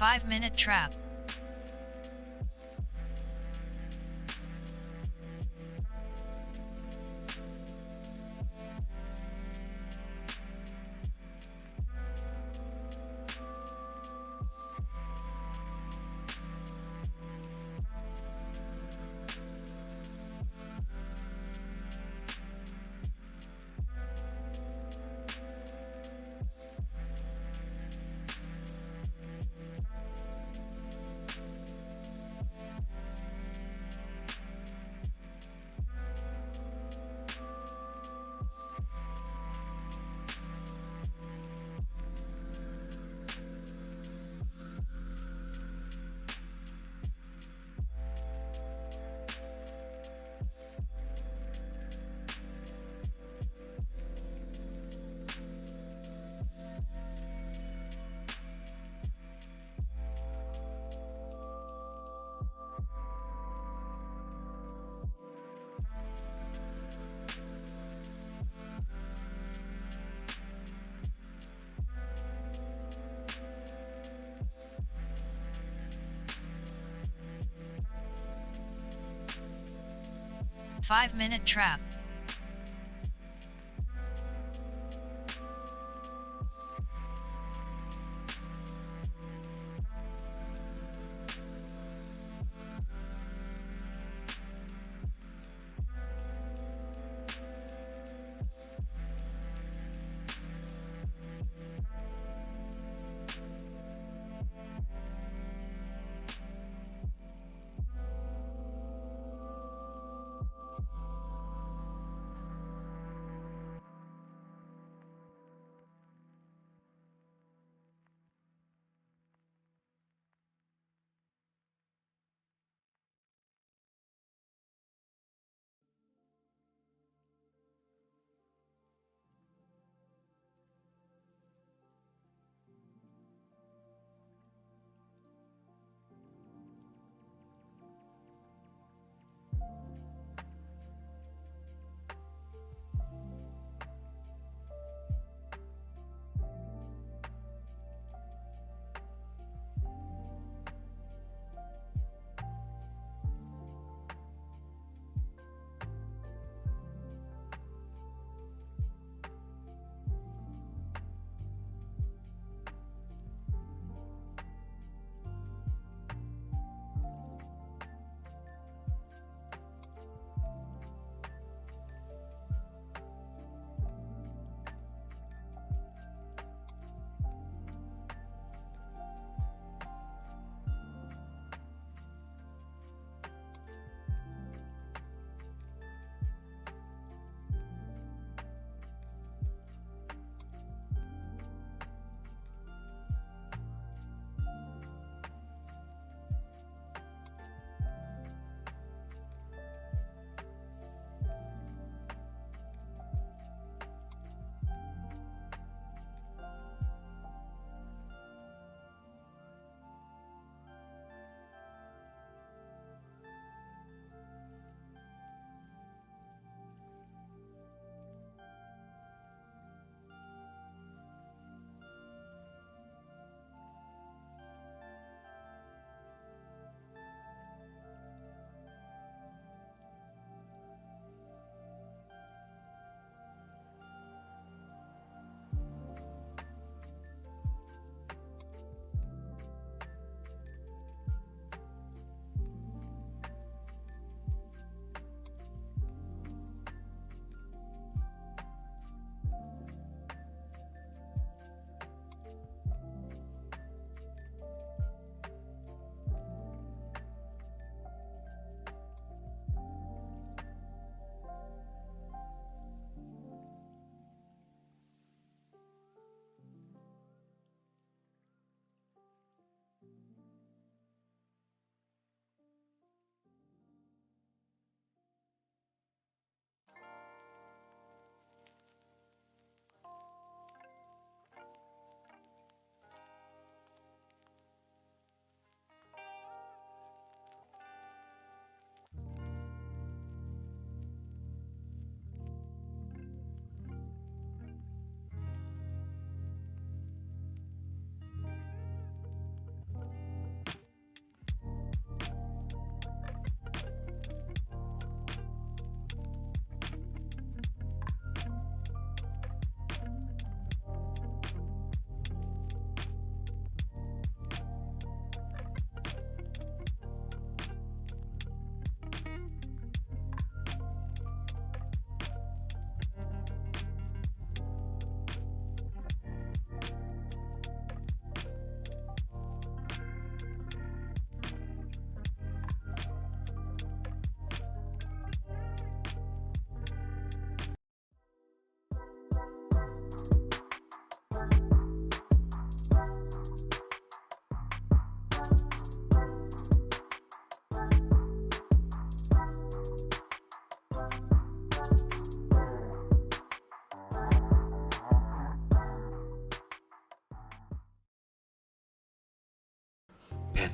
5-minute trap. Five-minute trap.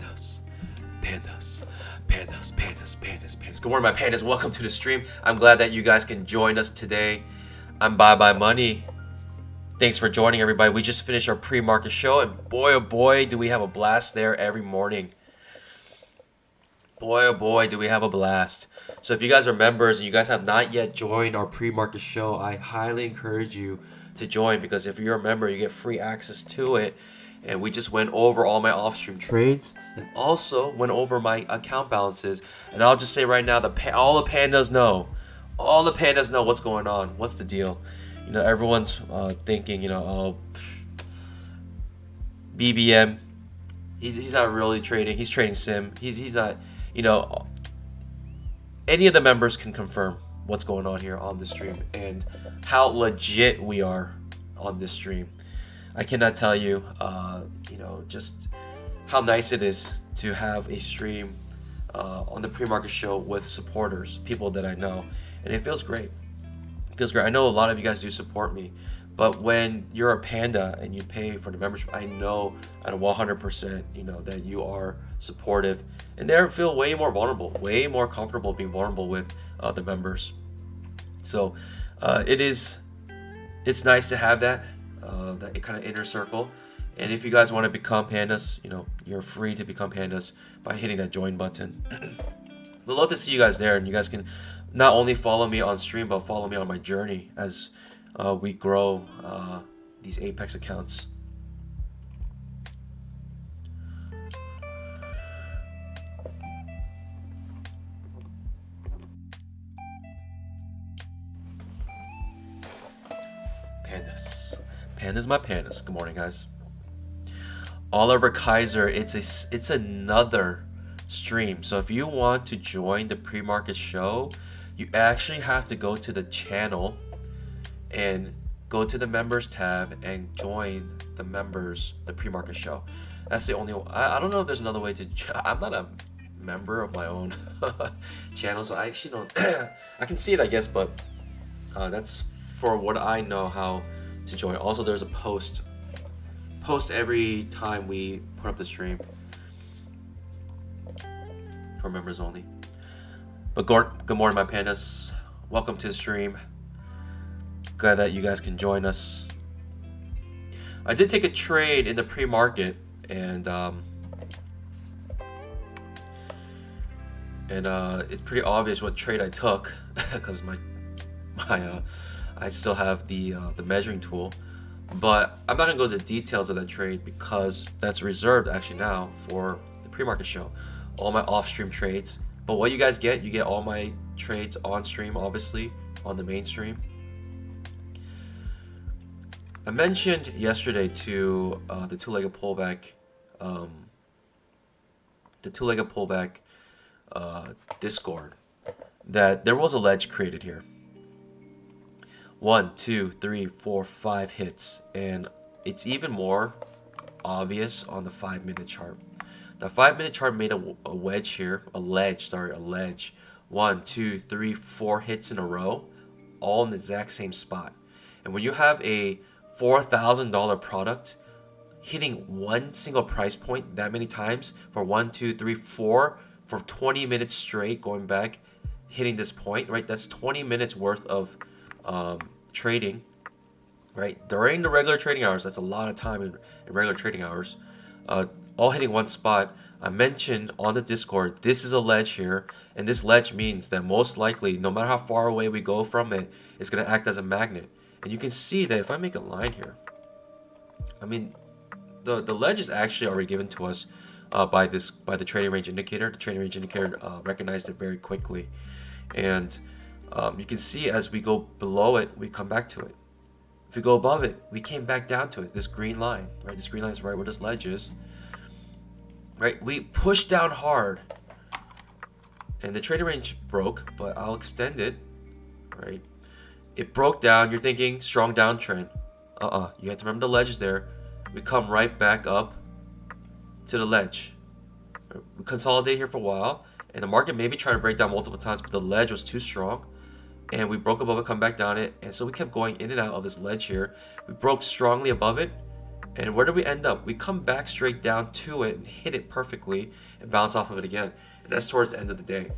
Pandas. Pandas. Pandas. Pandas. Pandas. Pandas. Good morning, my pandas. Welcome to the stream. I'm glad that you guys can join us today. I'm Bye Money. Thanks for joining, everybody. We just finished our pre-market show, and boy, oh boy, do we have a blast there every morning. Boy, oh boy, do we have a blast. So if you guys are members and you guys have not yet joined our pre-market show, I highly encourage you to join, because if you're a member, you get free access to it. And we just went over all my off-stream trades and also went over my account balances. And I'll just say right now, all the pandas know. All the pandas know what's going on. What's the deal? You know, everyone's thinking, you know, oh, BBM, he's not really trading. He's trading sim. He's not, you know, any of the members can confirm what's going on here on the stream and how legit we are on this stream. I cannot tell you, you know, just how nice it is to have a stream on the pre-market show with supporters, people that I know, and it feels great. It feels great. I know a lot of you guys do support me, but when you're a panda and you pay for the membership, I know at 100%, you know, that you are supportive, and they feel way more vulnerable, way more comfortable being vulnerable with the members. So it's nice to have that kind of inner circle. And if you guys want to become pandas, you know, you're free to become pandas by hitting that join button. We'd love to see you guys there, and you guys can not only follow me on stream, but follow me on my journey as we grow these Apex accounts. Pandas, my pandas. Good morning, guys. Oliver Kaiser, it's another stream. So if you want to join the pre-market show, you actually have to go to the channel and go to the members tab and join the pre-market show. That's the only one. I don't know if there's another way to. I'm not a member of my own channel, so I actually don't. I can see it, I guess, but that's for what I know how to join. Also, there's a post every time we put up the stream for members only. But good morning, my pandas. Welcome to the stream. Glad that you guys can join us. I did take a trade in the pre-market, and it's pretty obvious what trade I took because I still have the measuring tool. But I'm not going to go into the details of that trade because that's reserved actually now for the pre-market show. All my off-stream trades. But what you guys get, you get all my trades on stream, obviously, on the main stream. I mentioned yesterday to the two-legged pullback Discord that there was a ledge created here. 1, 2, 3, 4, 5 hits, and it's even more obvious on the 5-minute chart. The 5-minute chart made a wedge here, a ledge. 1, 2, 3, 4 hits in a row, all in the exact same spot. And when you have a $4,000 product hitting one single price point that many times for 1, 2, 3, 4 for 20 minutes straight, going back, hitting this point, right? That's 20 minutes worth of trading, right? During the regular trading hours, that's a lot of time in regular trading hours, all hitting one spot. I mentioned on the Discord, this is a ledge here, and this ledge means that most likely, no matter how far away we go from it, it's going to act as a magnet. And you can see that if I make a line here, I mean, the ledge is actually already given to us by the trading range indicator. The trading range indicator recognized it very quickly, and you can see as we go below it, we come back to it. If we go above it, we came back down to it. This green line, right? This green line is right where this ledge is, right? We pushed down hard, and the trading range broke, but I'll extend it, right? It broke down. You're thinking strong downtrend. You have to remember the ledge is there. We come right back up to the ledge. We consolidate here for a while, and the market maybe tried to break down multiple times, but the ledge was too strong, and we broke above it, come back down it, and so we kept going in and out of this ledge here. We broke strongly above it, And where did we end up? We come back straight down to it and hit it perfectly and bounce off of it again. And that's towards the end of the day.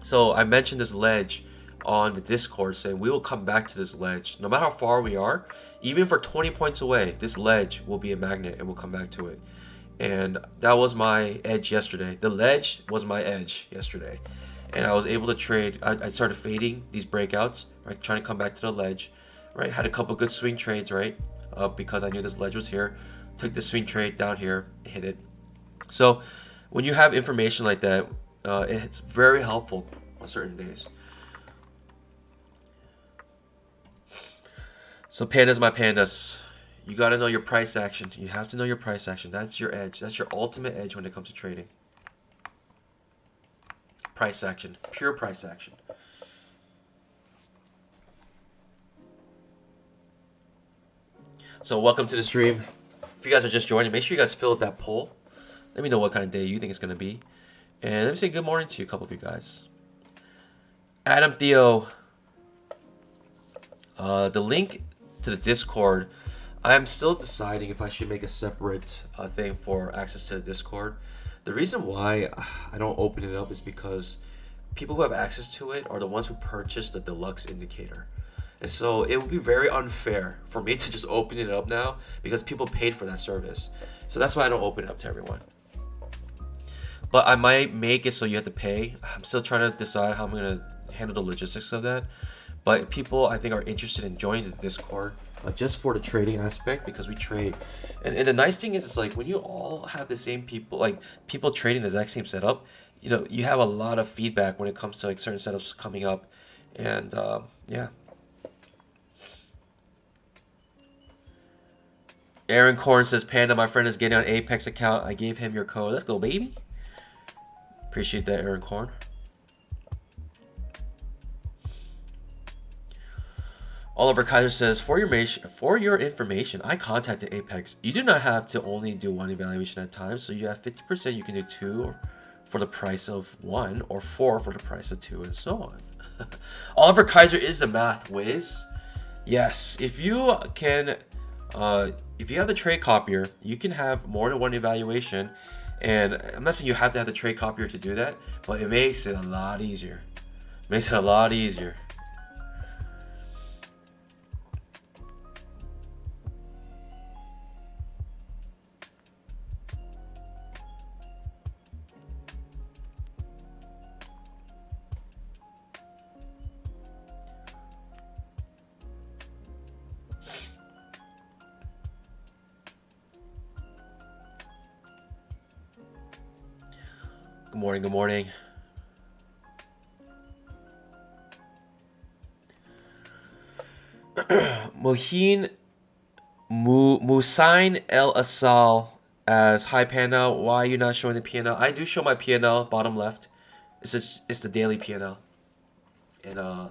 So I mentioned this ledge on the Discord saying we will come back to this ledge. No matter how far we are, even for 20 points away, this ledge will be a magnet and we'll come back to it. And that was my edge yesterday. The ledge was my edge yesterday. And I was able to trade. I started fading these breakouts, right? Trying to come back to the ledge, right? Had a couple good swing trades, right? Because I knew this ledge was here. Took the swing trade down here, hit it. So when you have information like that, it's very helpful on certain days. So pandas, my pandas, you got to know your price action. You have to know your price action. That's your edge. That's your ultimate edge when it comes to trading. Price action, pure price action. So welcome to the stream. If you guys are just joining, make sure you guys fill out that poll. Let me know what kind of day you think it's going to be. And let me say good morning to you, a couple of you guys. Adam Theo. The link to the Discord, I'm still deciding if I should make a separate thing for access to the Discord. The reason why I don't open it up is because people who have access to it are the ones who purchased the deluxe indicator. And so it would be very unfair for me to just open it up now because people paid for that service. So that's why I don't open it up to everyone. But I might make it so you have to pay. I'm still trying to decide how I'm going to handle the logistics of that. But people, I think, are interested in joining the Discord just for the trading aspect because we trade. And the nice thing is, it's like when you all have the same people, like people trading the exact same setup, you know, you have a lot of feedback when it comes to like certain setups coming up. And yeah. Aaron Korn says, Panda, my friend is getting on Apex account. I gave him your code. Let's go, baby. Appreciate that, Aaron Korn. Oliver Kaiser says, for your information, I contacted Apex. You do not have to only do one evaluation at a time, so you have 50%. You can do 2 for the price of 1 or 4 for the price of 2 and so on. Oliver Kaiser is the math whiz. Yes, if you can, if you have the trade copier, you can have more than one evaluation. And I'm not saying you have to have the trade copier to do that, but it makes it a lot easier. Makes it a lot easier. Good morning, good morning. Mohin Musain El Asal as Hi Panda. Why are you not showing the P&L? I do show my P&L, bottom left. It's the daily P&L. And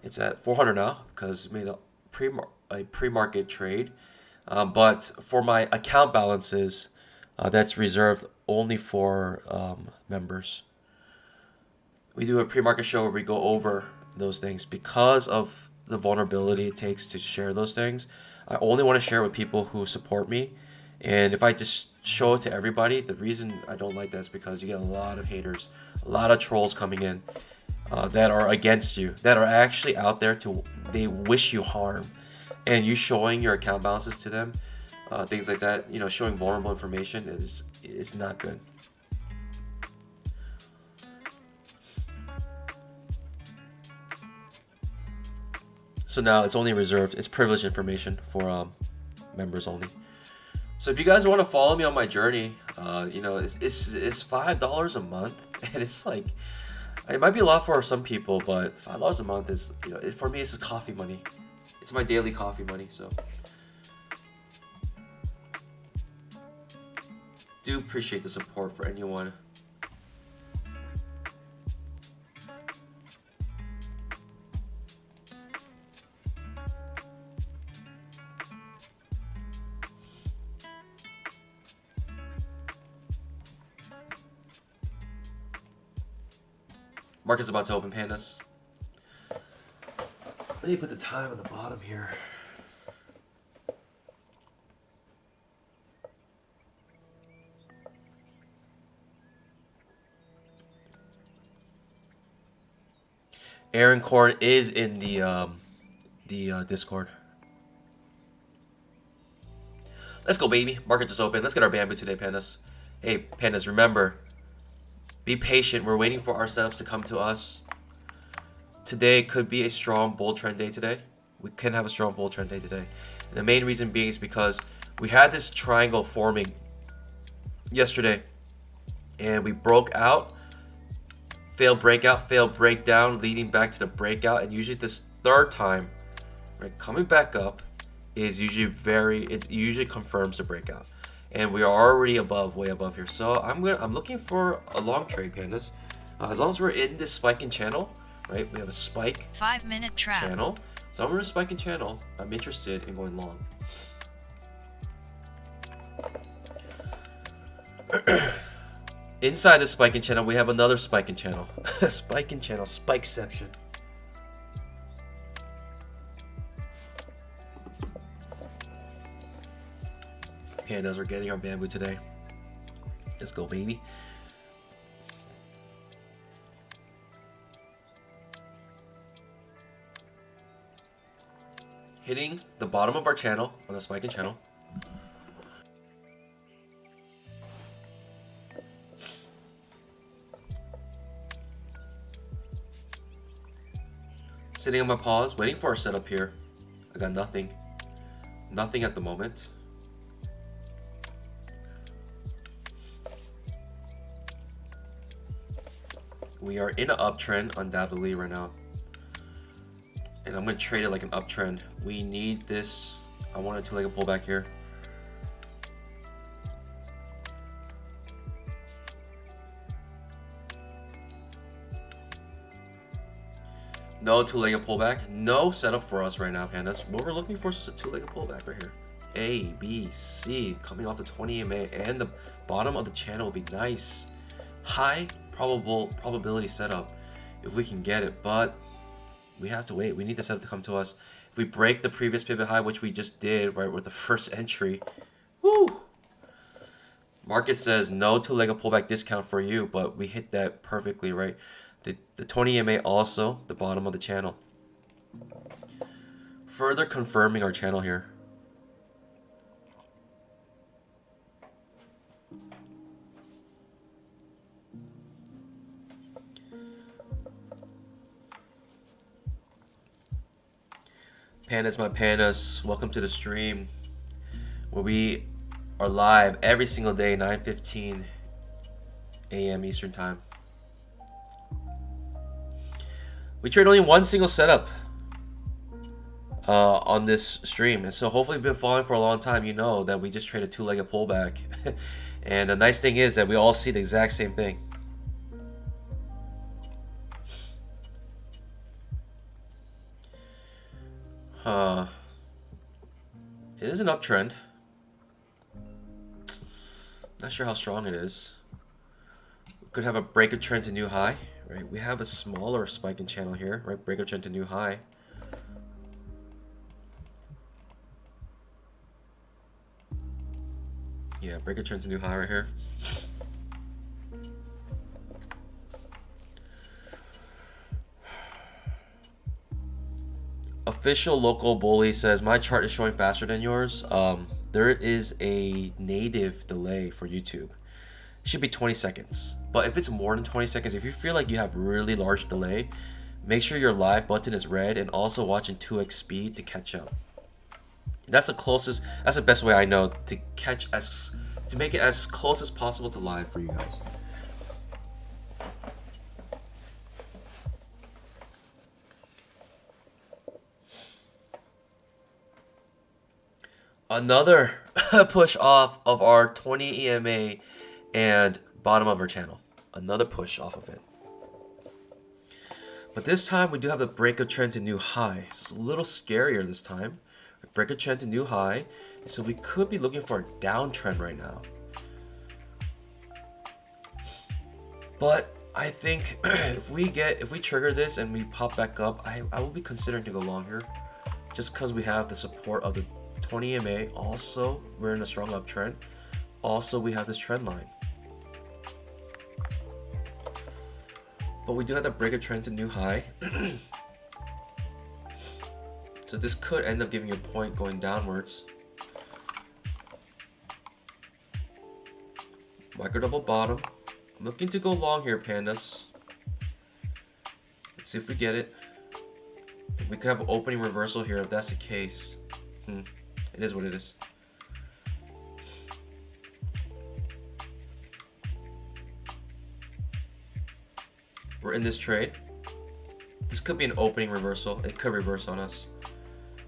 it's at 400 now because made a pre-market trade. But for my account balances, that's reserved only for members. We do a pre-market show where we go over those things because of the vulnerability it takes to share those things. I only want to share with people who support me. And if I just show it to everybody, the reason I don't like that is because you get a lot of haters, a lot of trolls coming in that are against you, that are actually out there they wish you harm. And you showing your account balances to them, things like that, you know, showing vulnerable information is not good. So now it's only reserved, it's privileged information for members only. So if you guys want to follow me on my journey, you know, it's $5 a month, and it's like, it might be a lot for some people, but $5 a month is, you know, for me, it's coffee money. It's my daily coffee money, so. Do appreciate the support for anyone. Market's about to open, pandas. I need to put the time on the bottom here. Aaron Korn is in the Discord. Let's go, baby. Market just opened. Let's get our bamboo today, pandas. Hey, pandas, remember, be patient. We're waiting for our setups to come to us. Today could be a strong bull trend day today. We can have a strong bull trend day today. And the main reason being is because we had this triangle forming yesterday. And we broke out. Failed breakout, failed breakdown, leading back to the breakout. And usually this third time, right, coming back up, is usually it usually confirms the breakout, and we are already way above here. So I'm looking for a long trade, pandas. As long as we're in this spiking channel, right? We have a spike 5-minute trap channel. So I'm in a spiking channel. I'm interested in going long. Inside the spiking channel, we have another spiking channel. Spiking channel, spikeception. Pandas, we're getting our bamboo today. Let's go, baby. Hitting the bottom of our channel on the spiking channel. Sitting on my paws, waiting for our setup here. I got nothing. Nothing at the moment. We are in an uptrend, undoubtedly, right now. And I'm going to trade it like an uptrend. We need this. I want a two-legged pullback here. No two-legged pullback. No setup for us right now, pandas. What we're looking for is a two-legged pullback right here. A, B, C. Coming off the 20 EMA. And the bottom of the channel will be nice. High probability setup if we can get it, but we have to wait. We need the setup to come to us. If we break the previous pivot high, which we just did right with the first entry, woo! Market says no two-legged pullback discount for you, but we hit that perfectly, right? The 20 EMA also the bottom of the channel, further confirming our channel here. Pandas, my pandas, welcome to the stream where we are live every single day, 9:15 a.m. Eastern time. We trade only one single setup on this stream, and so hopefully if you've been following for a long time, you know that we just trade a two-legged pullback. And the nice thing is that we all see the exact same thing. It is an uptrend. Not sure how strong it is. We could have a breaker trend to new high, right? We have a smaller spiking channel here, right? Breaker trend to new high. Yeah, breaker trend to new high right here. Official local bully says my chart is showing faster than yours. There is a native delay for YouTube. It should be 20 seconds. But if it's more than 20 seconds, if you feel like you have really large delay, make sure your live button is red and also watch in 2x speed to catch up. That's the closest, that's the best way I know to make it as close as possible to live for you guys. Another push off of our 20 EMA and bottom of our channel. Another push off of it. But this time we do have the breaker trend to new high. So it's a little scarier this time. Breaker trend to new high. So we could be looking for a downtrend right now. But I think if we trigger this and we pop back up, I will be considering to go long here. Just because we have the support of the 20 EMA. Also, we're in a strong uptrend. Also, we have this trend line. But we do have to break a trend to new high. So this could end up giving you a point going downwards. Micro double bottom. I'm looking to go long here, pandas. Let's see if we get it. We could have an opening reversal here if that's the case. It is what it is. We're in this trade. This could be an opening reversal. It could reverse on us.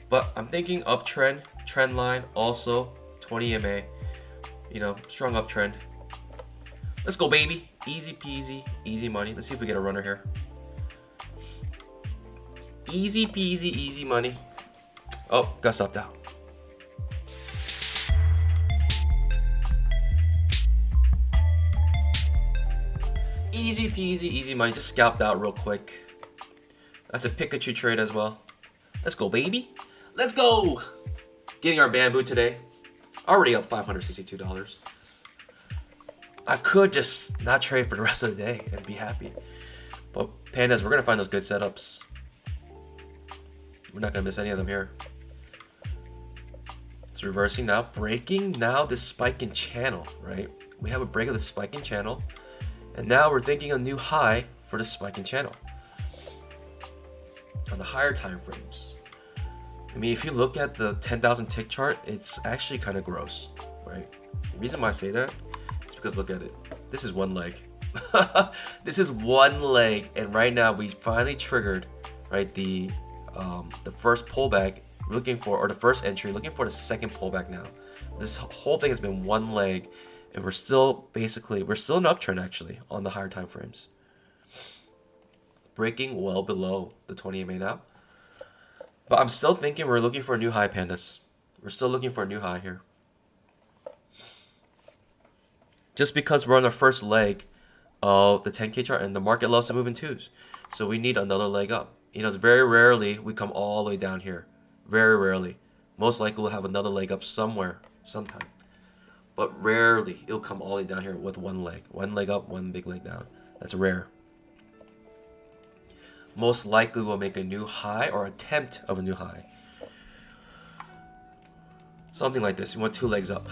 But I'm thinking uptrend, trend line, also 20 EMA. You know, strong uptrend. Let's go, baby. Easy peasy, easy money. Let's see if we get a runner here. Easy peasy, easy money. Oh, got stopped out. Easy peasy, easy money. Just scalped out real quick. That's a Pikachu trade as well. Let's go, baby. Let's go. Getting our bamboo today. Already up $562. I could just not trade for the rest of the day and be happy. But pandas, we're going to find those good setups. We're not going to miss any of them here. It's reversing now. Breaking now this spike in channel, right? We have a break of the spike in channel. And now we're thinking a new high for the spike in channel. On the higher time frames. I mean, if you look at the 10,000 tick chart, it's actually kind of gross, right? The reason why I say that is because look at it. This is one leg. This is one leg, and right now we finally triggered, right, the first pullback looking for, or the first entry looking for the second pullback now. This whole thing has been one leg, and we're still in an uptrend actually on the higher time frames. Breaking well below the 20 EMA now. But I'm still thinking we're looking for a new high, pandas. We're still looking for a new high here. Just because we're on the first leg of the 10K chart and the market loves to move in twos. So we need another leg up. You know, very rarely we come all the way down here. Very rarely. Most likely we'll have another leg up somewhere, sometime. But rarely it'll come all the way down here with one leg. One leg up, one big leg down. That's rare. Most likely we'll make a new high or attempt of a new high. Something like this. You want two legs up.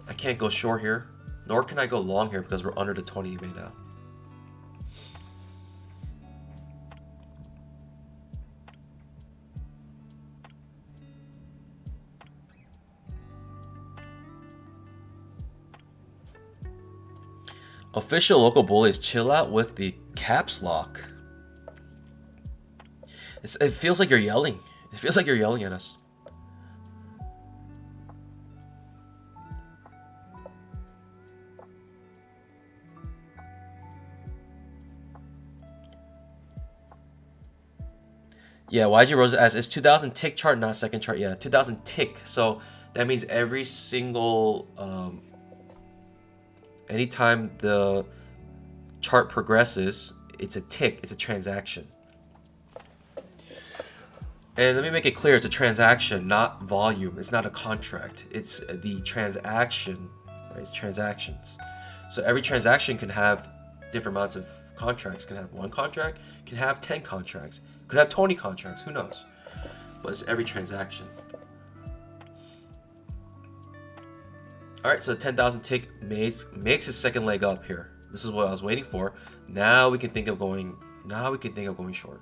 I can't go short here, nor can I go long here because we're under the 20 EMA now. Official local bullies, chill out with the caps lock. It feels like you're yelling. It feels like you're yelling at us. Yeah, YG Rosa asks, it's 2000 tick chart, not second chart. Yeah, 2000 tick. So that means every single, anytime the chart progresses, it's a tick, it's a transaction. And let me make it clear, it's a transaction, not volume. It's not a contract. It's the transaction, right? It's transactions. So every transaction can have different amounts of contracts. Can have one contract, can have 10 contracts, could have 20 contracts, who knows? But it's every transaction. Alright, so the 10,000 tick makes its second leg up here. This is what I was waiting for. Now we can think of going short.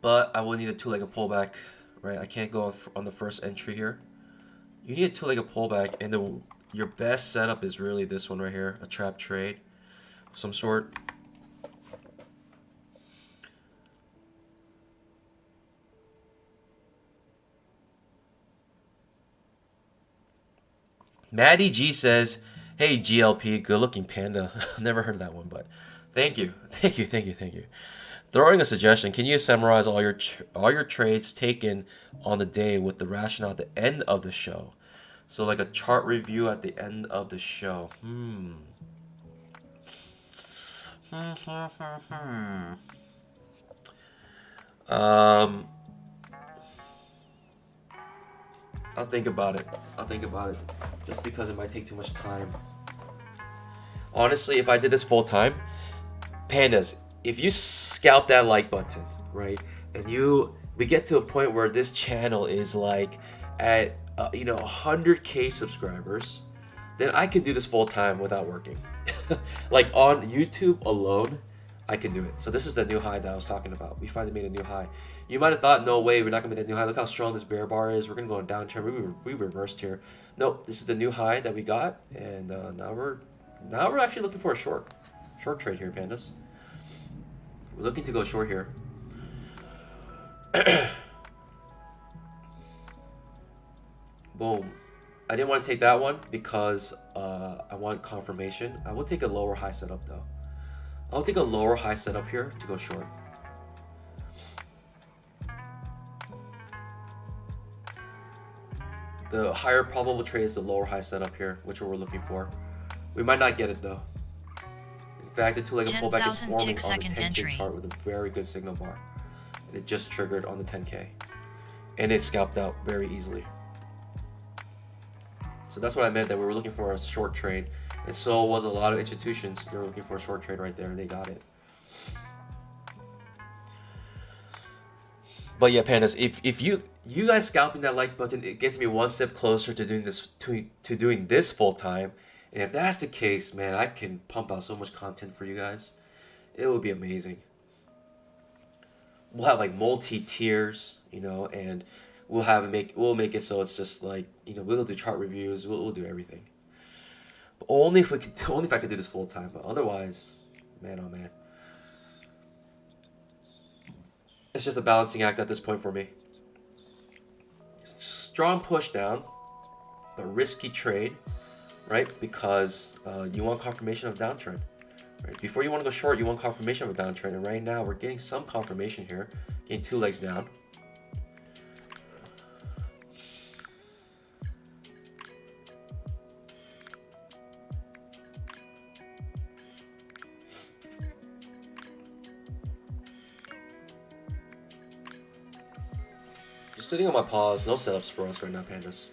But I will need a two-legged pullback, right? I can't go on the first entry here. You need a two-legged pullback, and your best setup is really this one right here, a trap trade of some sort. Maddie G says, hey GLP, good looking panda. Never heard of that one, but thank you. Throwing a suggestion, can you summarize all your trades taken on the day with the rationale at the end of the show? So like a chart review at the end of the show. I'll think about it. Just because it might take too much time. Honestly, if I did this full time, pandas, if you scalp that like button, right, and we get to a point where this channel is like at 100K subscribers, then I can do this full time without working. Like on YouTube alone, I can do it. So this is the new high that I was talking about. We finally made a new high. You might have thought, no way, we're not gonna make that new high. Look how strong this bear bar is. We're gonna go on downtrend. We reversed here. Nope, this is the new high that we got, and now we're actually looking for a short trade here, pandas. We're looking to go short here. Boom. I didn't want to take that one because I want confirmation. I will take a lower high setup though. I'll take a lower high setup here to go short. The higher probable trade is the lower high setup here, which we're looking for. We might not get it though. In fact, the two-legged pullback is forming on the 10K chart with a very good signal bar. And it just triggered on the 10K. And it scalped out very easily. So that's what I meant, that we were looking for a short trade. And so was a lot of institutions. They were looking for a short trade right there, and they got it. But yeah, pandas, if you guys scalping that like button, it gets me one step closer to doing this full time. And if that's the case, man, I can pump out so much content for you guys. It would be amazing. We'll have like multi tiers, and we'll make it so it's just like, we'll do chart reviews, we'll do everything. But only if I could do this full time. But otherwise, man, oh man. It's just a balancing act at this point for me. Strong push down, but risky trade, right? Because you want confirmation of downtrend. Right? Before you want to go short, you want confirmation of a downtrend. And right now, we're getting some confirmation here. Getting two legs down. Just sitting on my paws. No setups for us right now, pandas.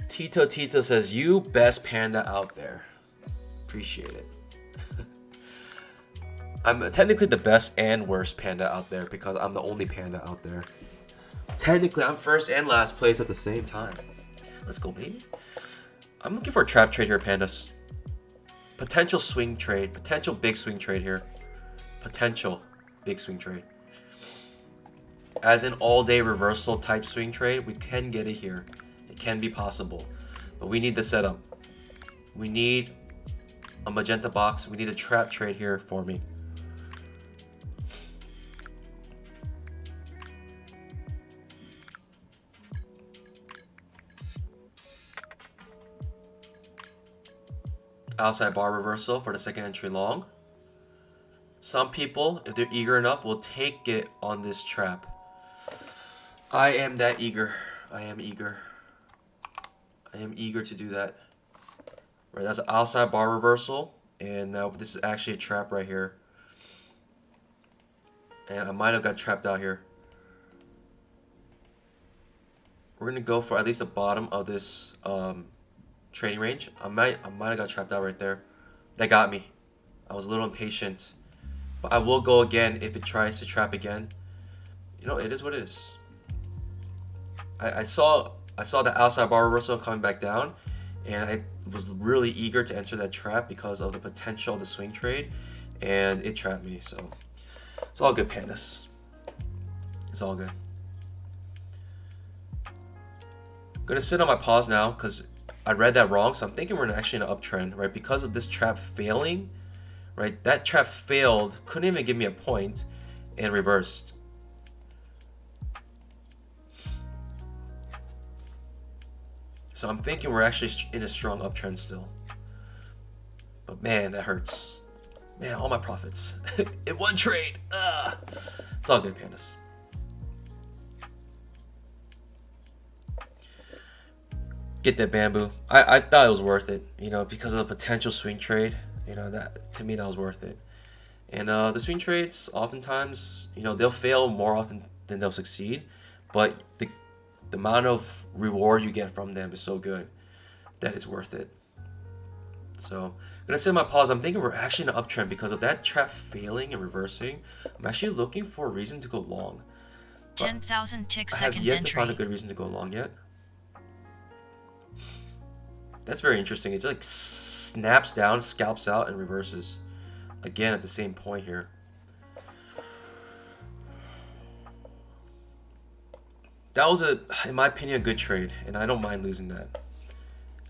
Tito says, you best panda out there. Appreciate it. I'm technically the best and worst panda out there because I'm the only panda out there. Technically, I'm first and last place at the same time. Let's go, baby. I'm looking for a trap trade here, pandas. Potential swing trade. Potential big swing trade here. Potential big swing trade. As an all-day reversal type swing trade, we can get it here. It can be possible, but we need the setup. We need a magenta box. We need a trap trade here for me. Outside bar reversal for the second entry long. Some people, if they're eager enough, will take it on this trap. I am that eager. I am eager. I am eager to do that. Right, that's an outside bar reversal, and now this is actually a trap right here. And I might have got trapped out here. We're gonna go for at least the bottom of this trading range. I might have got trapped out right there. That got me. I was a little impatient, but I will go again if it tries to trap again. It is what it is. I saw the outside bar reversal coming back down, and I was really eager to enter that trap because of the potential of the swing trade, and it trapped me. So it's all good, pandas. It's all good. I'm gonna sit on my pause now because I read that wrong, so I'm thinking we're actually in an uptrend, right? Because of this trap failing, right? That trap failed, couldn't even give me a point, and reversed. So I'm thinking we're actually in a strong uptrend still. But man, that hurts. Man, all my profits in one trade. It's all good, pandas. Get that bamboo. I thought it was worth it, you know, because of the potential swing trade. You know, that to me that was worth it. And the swing trades, oftentimes, you know, they'll fail more often than they'll succeed, but the amount of reward you get from them is so good that it's worth it. So I'm gonna set my pause. I'm thinking we're actually in an uptrend because of that trap failing and reversing. I'm actually looking for a reason to go long. 10,000 tick I have second yet to find a entry. good reason to go long yet. That's very interesting. It's like snaps down, scalps out, and reverses. Again at the same point here. That was in my opinion, a good trade, and I don't mind losing that.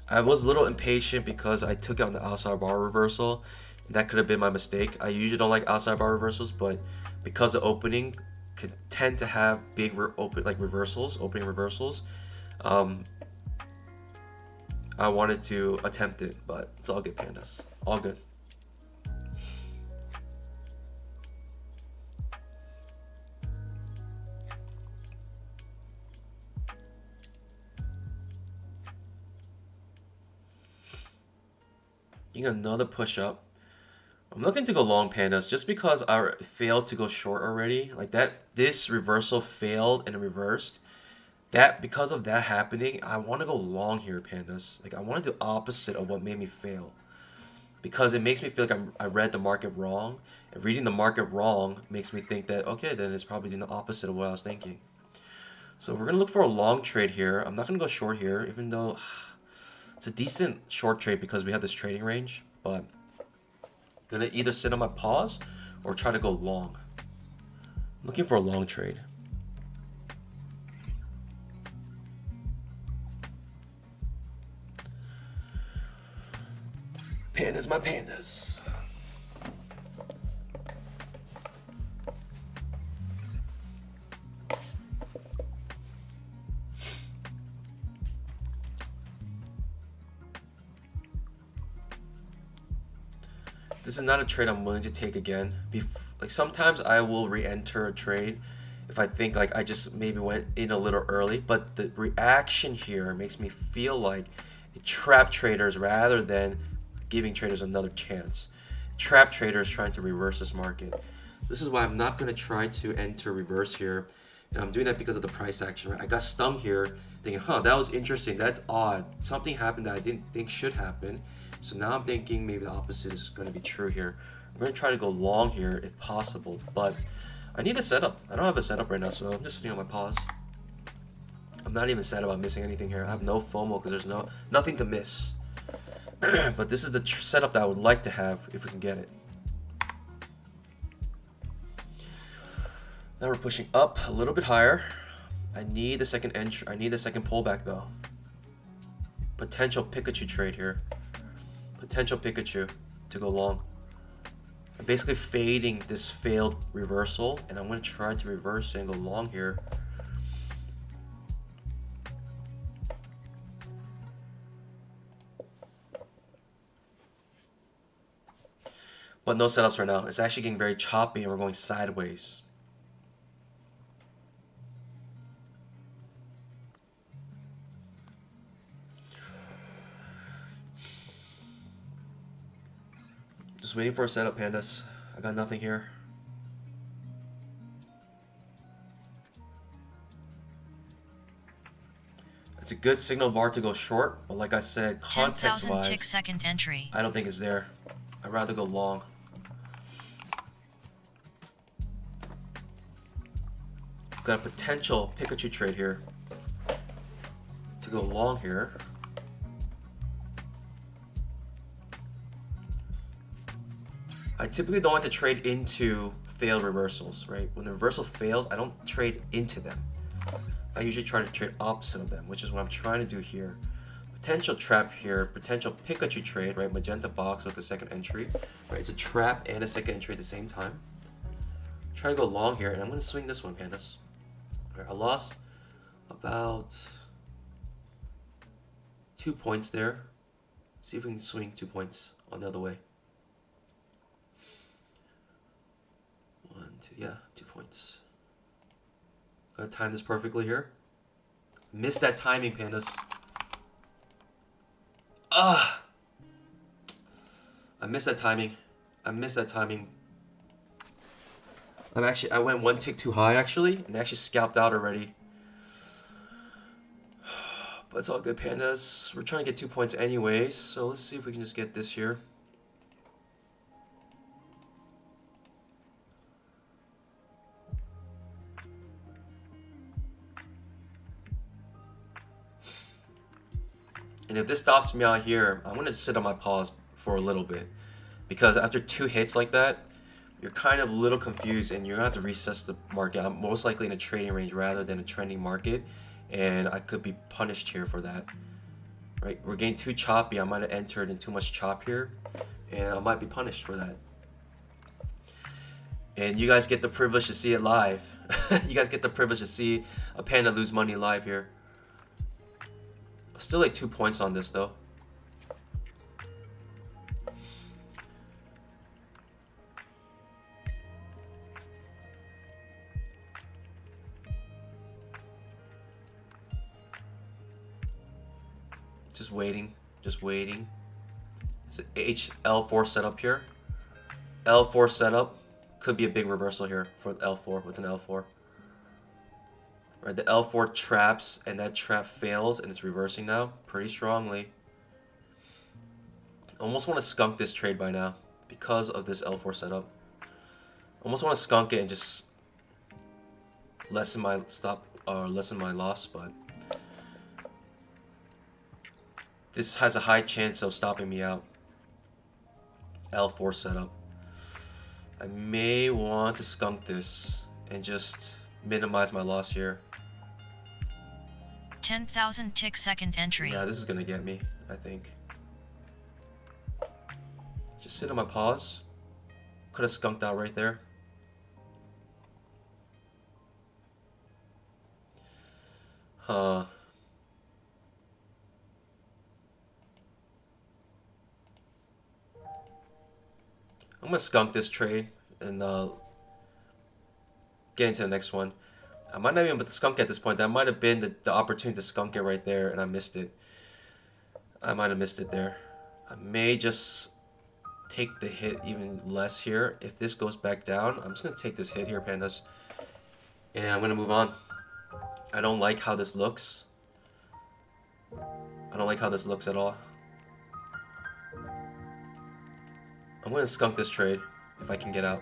I was a little impatient because I took it on the outside bar reversal. And that could have been my mistake. I usually don't like outside bar reversals, but because the opening could tend to have big reversals, opening reversals, um, I wanted to attempt it, but it's all good, pandas. All good. You got another push up. I'm looking to go long, pandas, just because I failed to go short already. Like that, this reversal failed and it reversed. That because of that happening, I want to go long here, pandas. Like I want to do opposite of what made me fail, because it makes me feel like I read the market wrong. And reading the market wrong makes me think that okay, then it's probably doing the opposite of what I was thinking. So we're gonna look for a long trade here. I'm not gonna go short here, even though it's a decent short trade because we have this trading range. But gonna either sit on my pause or try to go long. I'm looking for a long trade. Pandas, my pandas. This is not a trade I'm willing to take again. Like sometimes I will re-enter a trade if I think like I just maybe went in a little early, but the reaction here makes me feel like it trapped traders rather than giving traders another chance. Trap traders trying to reverse this market. This is why I'm not going to try to enter reverse here. And I'm doing that because of the price action. Right? I got stung here thinking, huh, that was interesting. That's odd. Something happened that I didn't think should happen. So now I'm thinking maybe the opposite is going to be true here. I'm going to try to go long here if possible. But I need a setup. I don't have a setup right now, so I'm just sitting on my pause. I'm not even sad about missing anything here. I have no FOMO because there's nothing to miss. But this is the setup that I would like to have if we can get it. Now we're pushing up a little bit higher. I need the second entry. I need the second pullback though. Potential Pikachu trade here. Potential Pikachu to go long. I'm basically fading this failed reversal, and I'm going to try to reverse it and go long here. But no setups right now. It's actually getting very choppy and we're going sideways. Just waiting for a setup, pandas. I got nothing here. It's a good signal bar to go short, but like I said, 10,000 tick context-wise, second entry. I don't think it's there. I'd rather go long. Got a potential Pikachu trade here to go long here. I typically don't like to trade into failed reversals, right? When the reversal fails, I don't trade into them. I usually try to trade opposite of them, which is what I'm trying to do here. Potential trap here, potential Pikachu trade, right? Magenta box with the second entry, right? It's a trap and a second entry at the same time. Try to go long here, and I'm going to swing this one, pandas. Right, I lost about 2 points there. See if we can swing 2 points on the other way. Yeah, 2 points. Gotta time this perfectly here. Missed that timing, pandas. Ah! I missed that timing. I missed that timing. I went one tick too high actually, and actually scalped out already. But it's all good, pandas. We're trying to get 2 points anyways, so let's see if we can just get this here. And if this stops me out here, I'm gonna sit on my pause for a little bit, because after 2 hits like that, you're kind of a little confused and you're gonna have to reassess the market. I'm most likely in a trading range rather than a trending market, and I could be punished here for that. Right, we're getting too choppy. I might have entered in too much chop here, and I might be punished for that. And you guys get the privilege to see it live. You guys get the privilege to see a panda lose money live here. Still like 2 points on this though. Just waiting, just waiting. It's an L4 setup here. L4 setup could be a big reversal here for L4 with an L4. Right, the L4 traps and that trap fails and it's reversing now pretty strongly. Almost want to skunk this trade by now because of this L4 setup. Almost want to skunk it and just lessen my stop or lessen my loss, but this has a high chance of stopping me out. L4 setup. I may want to skunk this and just minimize my loss here. 10,000 tick second entry. Yeah, this is gonna get me, I think. Just sit on my pause. Could have skunked out right there. I'm gonna skunk this trade and get into the next one. I might not even be able to skunk at this point. That might have been the opportunity to skunk it right there, and I missed it. I might have missed it there. I may just take the hit even less here. If this goes back down, I'm just gonna take this hit here, pandas, and I'm gonna move on. I don't like how this looks. I don't like how this looks at all. I'm gonna skunk this trade if I can get out.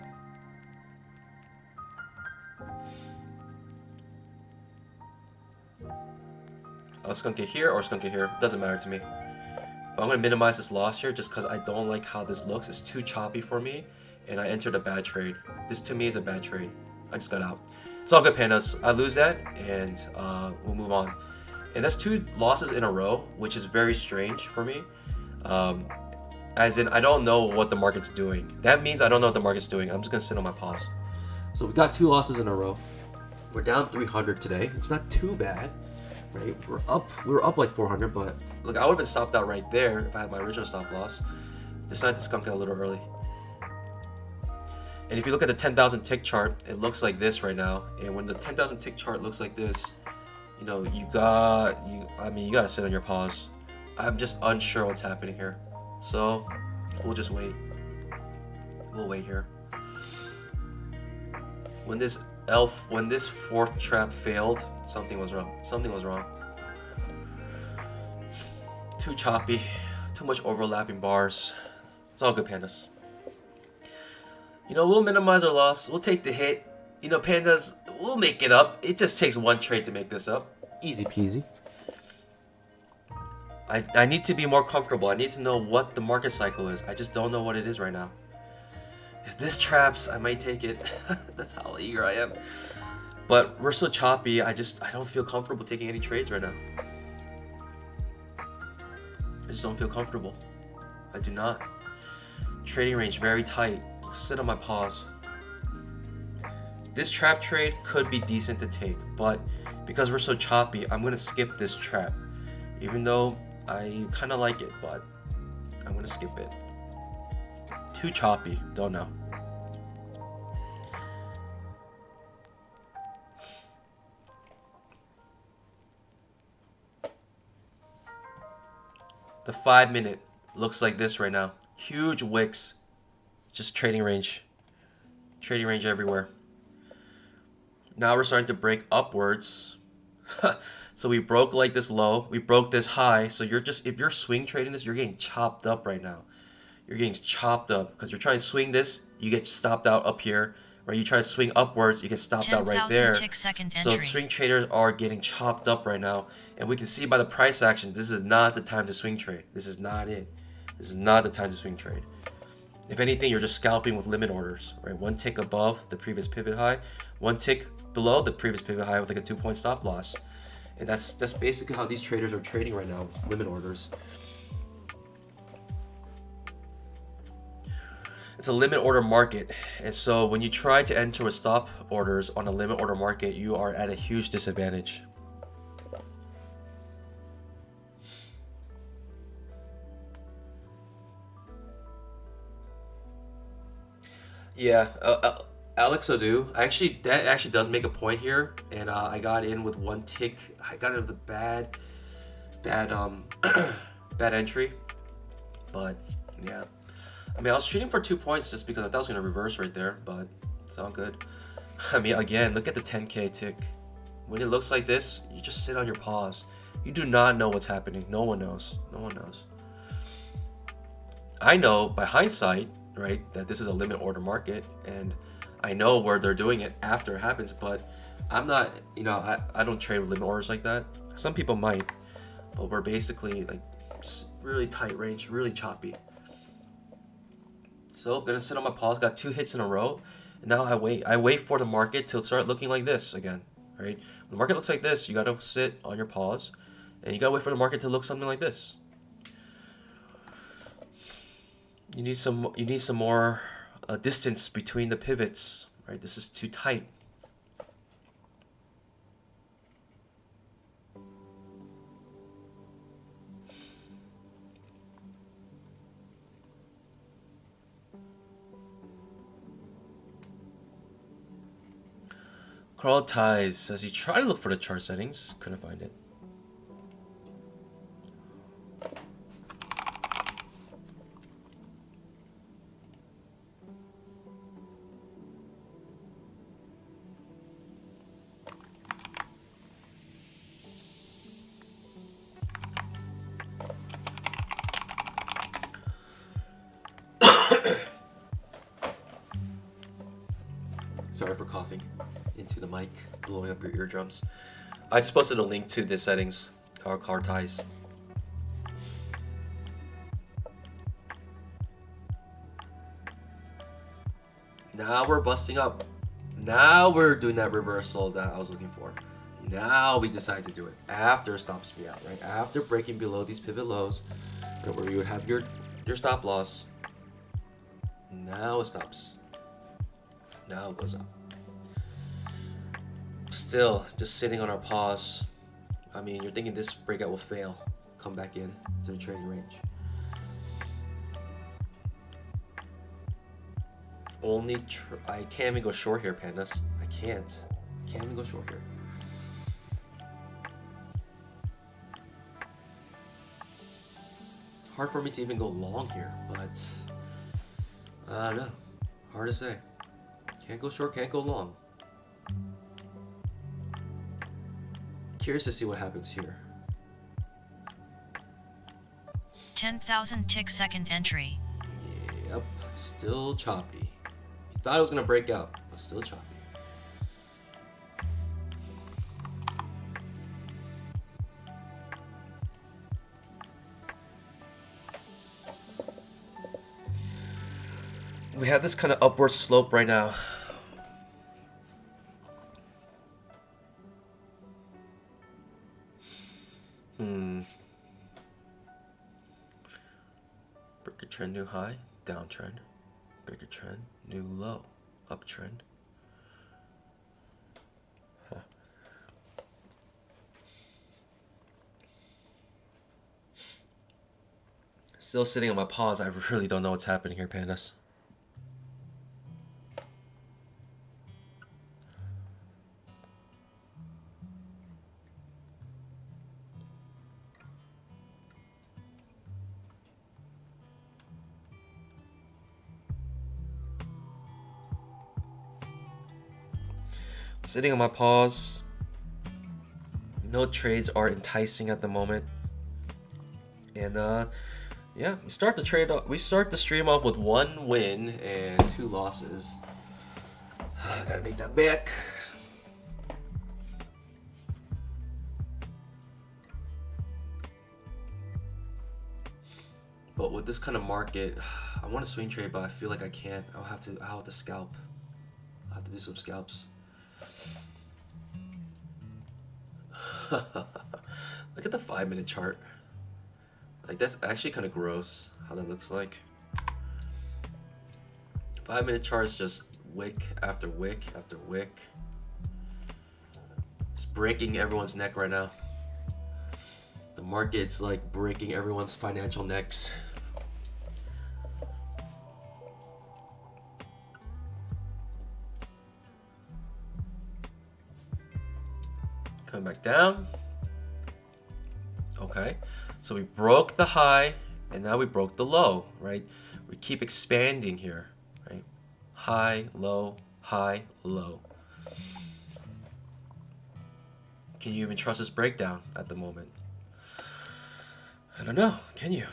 I'll skunk it here or skunk it here. Doesn't matter to me. But I'm gonna minimize this loss here just because I don't like how this looks. It's too choppy for me, and I entered a bad trade. This to me is a bad trade. I just got out. It's all good, pandas. I lose that, and we'll move on. And that's 2 losses in a row, which is very strange for me. As in, I don't know what the market's doing. That means I don't know what the market's doing. I'm just gonna sit on my pause. So we got 2 losses in a row. We're down 300 today. It's not too bad, right? We were up like 400, but look, I would have been stopped out right there if I had my original stop loss. Decided to skunk it a little early. And if you look at the 10,000 tick chart, it looks like this right now. And when the 10,000 tick chart looks like this, you know, you gotta sit on your pause. I'm just unsure what's happening here. So we'll just wait. We'll wait here. When this 4th trap failed, something was wrong. Something was wrong. Too choppy, too much overlapping bars. It's all good, pandas. You know, we'll minimize our loss. We'll take the hit. You know, pandas, we'll make it up. It just takes 1 trade to make this up. Easy peasy. I need to be more comfortable. I need to know what the market cycle is. I just don't know what it is right now. If this traps, I might take it. That's how eager I am. But we're so choppy, I don't feel comfortable taking any trades right now. I just don't feel comfortable. I do not. Trading range very tight. Just sit on my pause. This trap trade could be decent to take, but because we're so choppy, I'm gonna skip this trap. Even though I kind of like it, but I'm gonna skip it. Too choppy, don't know. The 5 minute looks like this right now. Huge wicks. Just trading range. Trading range everywhere. Now we're starting to break upwards. So we broke like this low. We broke this high. So you're just, if you're swing trading this, you're getting chopped up right now. You're getting chopped up because you're trying to swing this, you get stopped out up here. Right? You try to swing upwards, you get stopped out right 10,000 there. tick second So entry. swing traders are getting chopped up right now. And we can see by the price action, this is not the time to swing trade. This is not it. This is not the time to swing trade. If anything, you're just scalping with limit orders, right? One tick above the previous pivot high, one tick below the previous pivot high with like a 2-point stop loss. And that's basically how these traders are trading right now with limit orders. It's a limit order market. And so when you try to enter with stop orders on a limit order market, you are at a huge disadvantage. Yeah, Alex Odu. Actually, that actually does make a point here, and I got in with one tick. I got into the bad bad entry, but yeah. I mean, I was shooting for 2 points just because I thought I was gonna reverse right there, but it's all good. I mean, again, look at the 10K tick. When it looks like this, you just sit on your pause. You do not know what's happening. No one knows. No one knows. I know by hindsight, right, that this is a limit order market, and I know where they're doing it after it happens, but I'm not, I don't trade with limit orders like that. Some people might, but we're basically like just really tight range, really choppy. So I'm gonna sit on my pause, got 2 hits in a row, and now I wait. I wait for the market to start looking like this again, right? When the market looks like this, you gotta sit on your pause, and you gotta wait for the market to look something like this. You need some more distance between the pivots, right? This is too tight. Carl Ties says he tried to look for the chart settings, couldn't find it. Sorry for coughing into the mic, blowing up your eardrums. I just posted a link to the settings, our car ties. Now we're busting up. Now we're doing that reversal that I was looking for. Now we decide to do it after it stops me out, right? After breaking below these pivot lows, right, where you would have your stop loss. Now it stops. Now it goes up. Still, just sitting on our pause. I mean, you're thinking this breakout will fail. Come back in to the trading range. I can't even go short here, pandas. I can't even go short here. Hard for me to even go long here, but I don't know. Hard to say. Can't go short, can't go long. Curious to see what happens here. 10,000 tick second entry. Yep, still choppy. You thought it was gonna break out, but still choppy. We have this kind of upward slope right now. Break a trend, new high, downtrend. Break a trend, new low, uptrend. Huh. Still sitting on my pause. I really don't know what's happening here, pandas. Sitting on my pause. No trades are enticing at the moment. And yeah, we start the stream off with 1 win and 2 losses. Gotta make that back. But with this kind of market, I want to swing trade, but I feel like I can't. I'll have to scalp. I'll have to do some scalps. Look at the 5-minute chart. Like, that's actually kind of gross how that looks like. 5-minute chart is just wick after wick after wick. It's breaking everyone's neck right now. The market's like breaking everyone's financial necks. Coming back down. Okay, so we broke the high and now we broke the low, right? We keep expanding here, right? High, low, high, low. Can you even trust this breakdown at the moment? I don't know, can you?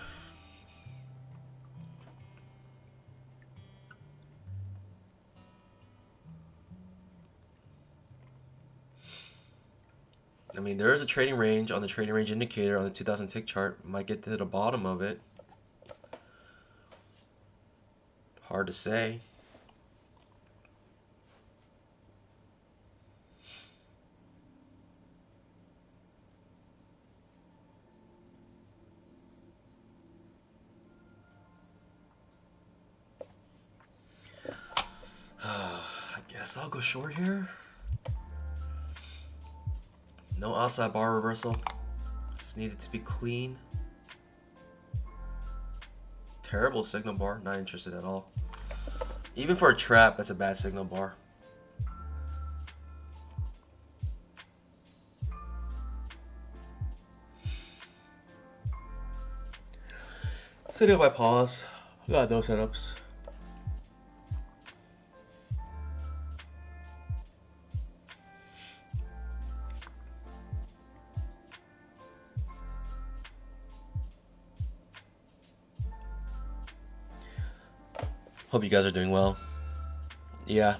I mean, there is a trading range on the trading range indicator on the 2000 tick chart. Might get to the bottom of it. Hard to say. I guess I'll go short here. No outside bar reversal. Just need it to be clean. Terrible signal bar. Not interested at all. Even for a trap, that's a bad signal bar. Setting up my pause. Got those setups. Hope you guys are doing well. Yeah,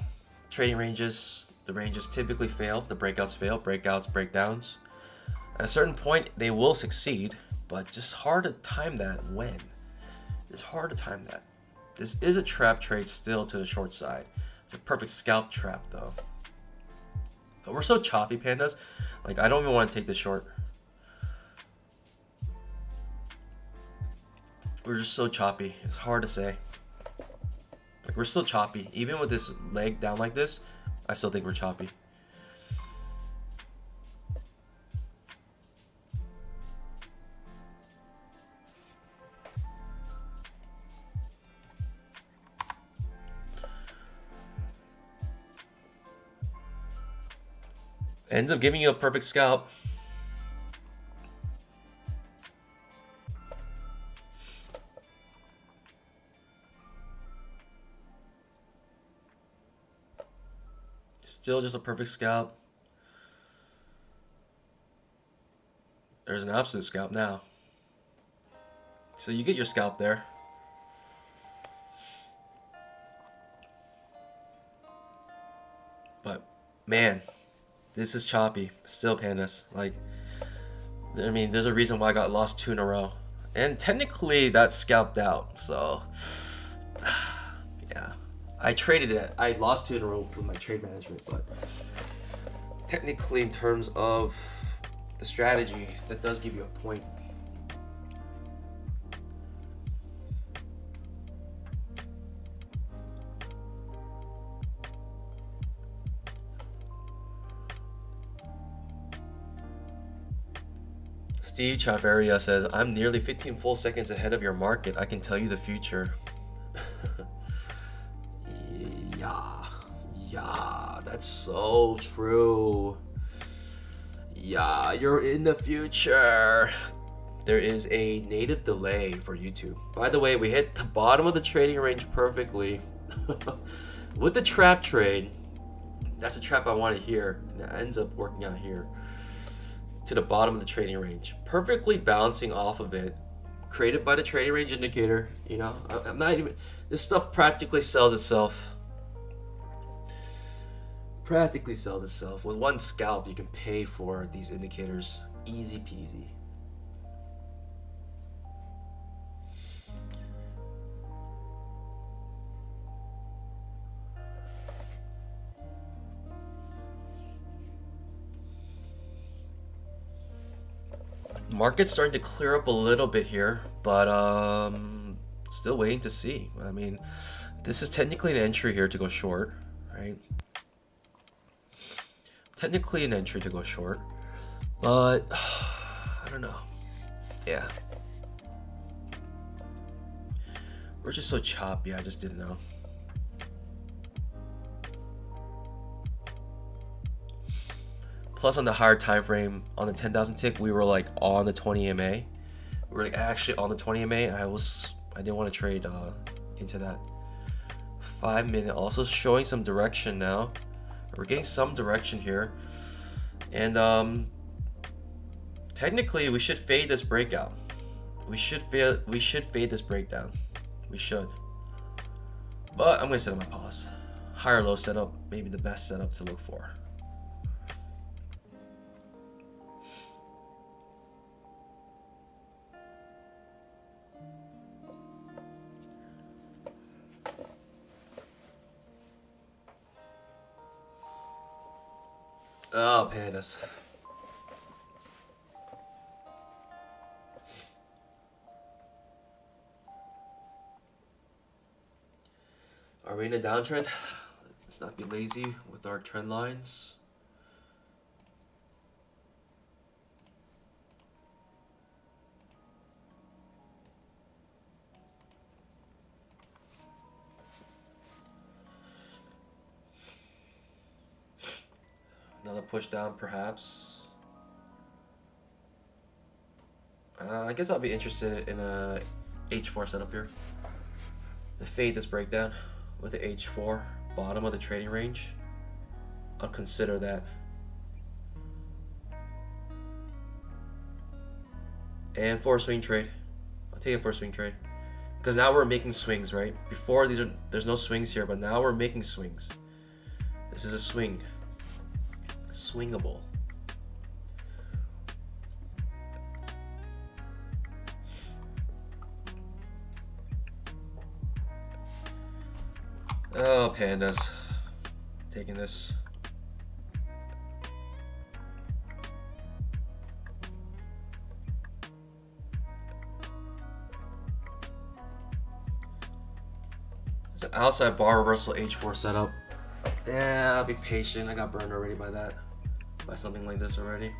trading ranges, the ranges typically fail. The breakouts fail, breakouts, breakdowns. At a certain point, they will succeed, but just hard to time that when. It's hard to time that. This is a trap trade still to the short side. It's a perfect scalp trap though. But we're so choppy, pandas. Like, I don't even want to take this short. We're just so choppy. It's hard to say. Like, we're still choppy. Even with this leg down like this, I still think we're choppy. Ends up giving you a perfect scalp. Still just a perfect scalp. There's an absolute scalp now. So you get your scalp there. But man, this is choppy. Still, pandas. Like, I mean, there's a reason why I got lost 2 in a row. And technically that scalped out. So yeah. I traded it. I lost 2 in a row with my trade management, but technically in terms of the strategy, that does give you a point. Steve Chaveria says, I'm nearly 15 full seconds ahead of your market. I can tell you the future. Yeah, that's so true. Yeah, you're in the future. There is a native delay for YouTube. By the way, we hit the bottom of the trading range perfectly. With the trap trade, That's a trap I wanted here, and it ends up working out here to the bottom of the trading range, perfectly bouncing off of it, created by the trading range indicator. You know, I'm not even. This stuff practically sells itself. Practically sells itself. With one scalp, you can pay for these indicators, easy peasy. Market's starting to clear up a little bit here, but still waiting to see. I mean, this is technically an entry here to go short, right? Technically an entry to go short, but I don't know. Yeah, we're just so choppy. I just didn't know. Plus, on the higher time frame, on the 10,000 tick, we were like on the 20 MA. We were like actually on the 20 MA. I didn't want to trade into that. 5 minute also showing some direction now. We're getting some direction here, and technically we should fade this breakout. We should fade this breakdown. We should. But I'm gonna set up my pause. Higher low setup, maybe the best setup to look for. Oh, pandas. Are we in a downtrend? Let's not be lazy with our trend lines. Another push down, perhaps. I guess I'll be interested in a H4 setup here. To fade this breakdown with the H4, bottom of the trading range. I'll consider that. And for a swing trade. I'll take it for a swing trade. Because now we're making swings, right? Before there's no swings here, but now we're making swings. This is a swing. Swingable. Oh, pandas. Taking this. It's an outside bar reversal H4 setup. Yeah, I'll be patient. I got burned already by that. By something like this already.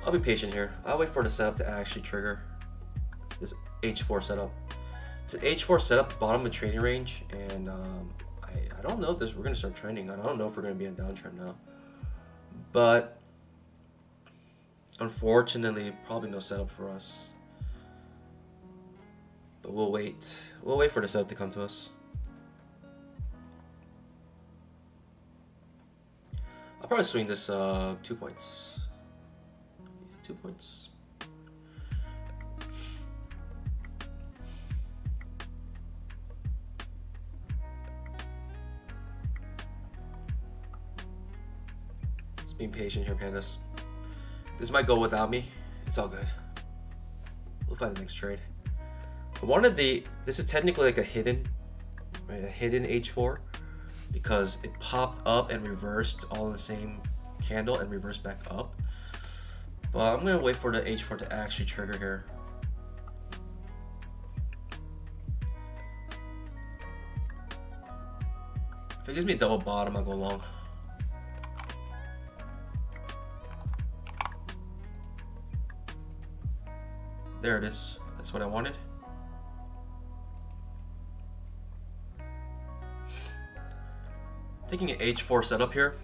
I'll be patient here. I'll wait for the setup to actually trigger this H4 setup. It's an H4 setup, bottom of trading range, and I don't know if we're going to start trending. I don't know if we're going to be in a downtrend now. But unfortunately, probably no setup for us. But we'll wait. We'll wait for the setup to come to us. I'll probably swing this 2 points. 2 points. Just being patient here, pandas. This might go without me. It's all good. We'll find the next trade. This is technically like a hidden, right? A hidden H4. Because it popped up and reversed all in the same candle and reversed back up. But I'm going to wait for the H4 to actually trigger here. If it gives me a double bottom, I'll go long. There it is. That's what I wanted. Taking an H4 setup here.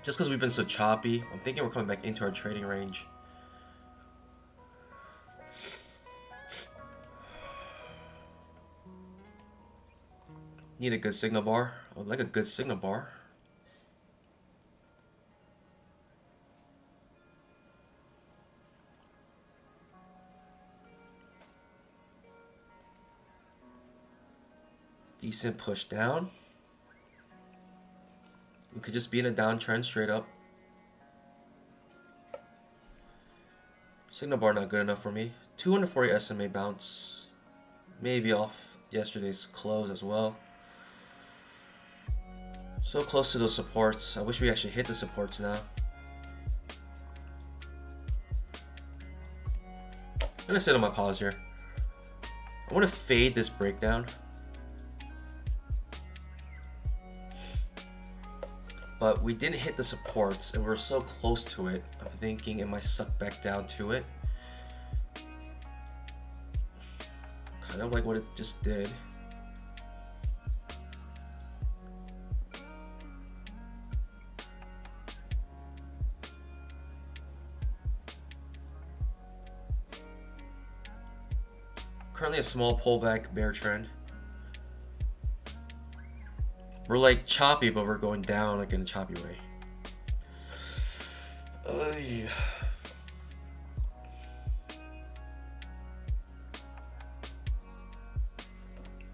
Just because we've been so choppy, I'm thinking we're coming back into our trading range. Need a good signal bar. Oh, like a good signal bar. Decent push down. We could just be in a downtrend straight up. Signal bar not good enough for me. 240 SMA bounce. Maybe off yesterday's close as well. So close to those supports. I wish we actually hit the supports now. I'm gonna sit on my pause here. I want to fade this breakdown. But we didn't hit the supports and we're so close to it. I'm thinking it might suck back down to it. Kind of like what it just did. Currently a small pullback bear trend. We're like choppy, but we're going down like in a choppy way.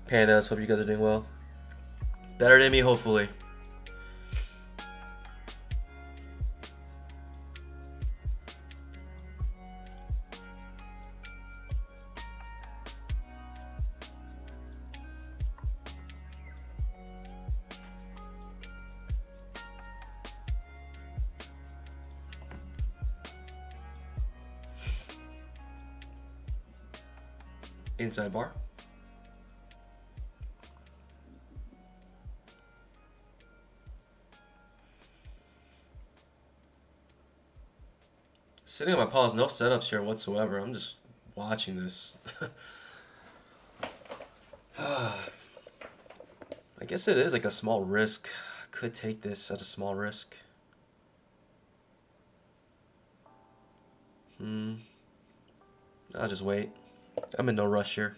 Pandas, hope you guys are doing well. Better than me, hopefully. Inside bar. Sitting on my paws, no setups here whatsoever. I'm just watching this. I guess it is like a small risk. Could take this at a small risk. I'll just wait. I'm in no rush here.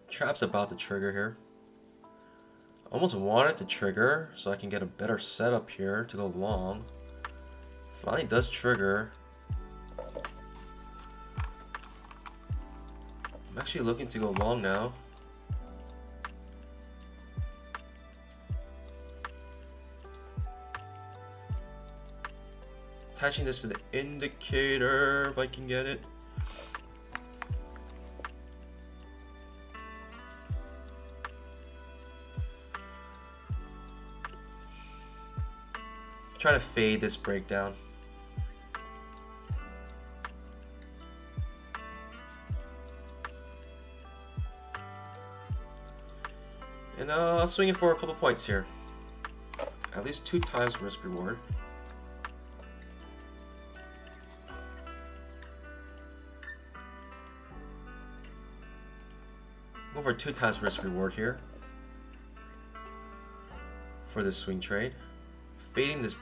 Trap's about to trigger here. Almost want it to trigger so I can get a better setup here to go long. Finally does trigger. I'm actually looking to go long now. Attaching this to the indicator if I can get it. Trying to fade this breakdown. And I'll swing it for a couple points here. At least 2 times risk reward. Over 2 times risk reward here for this swing trade. Fading this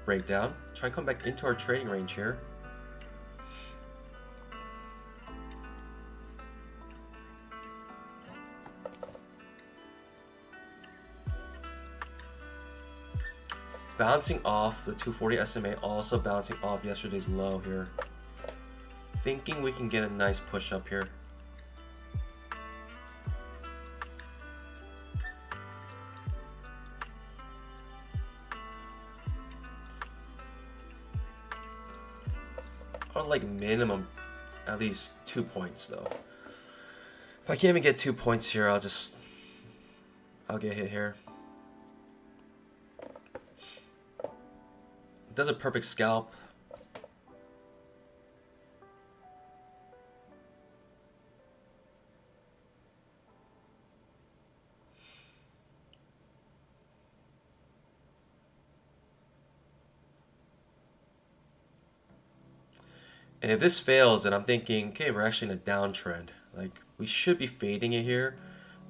breakdown. Try and come back into our trading range here. Bouncing off the 240 SMA, also bouncing off yesterday's low here. Thinking we can get a nice push up here. Like minimum at least 2 points though. If I can't even get 2 points here, I'll get hit here. It does a perfect scalp. And if this fails, then I'm thinking, okay, we're actually in a downtrend. Like, we should be fading it here.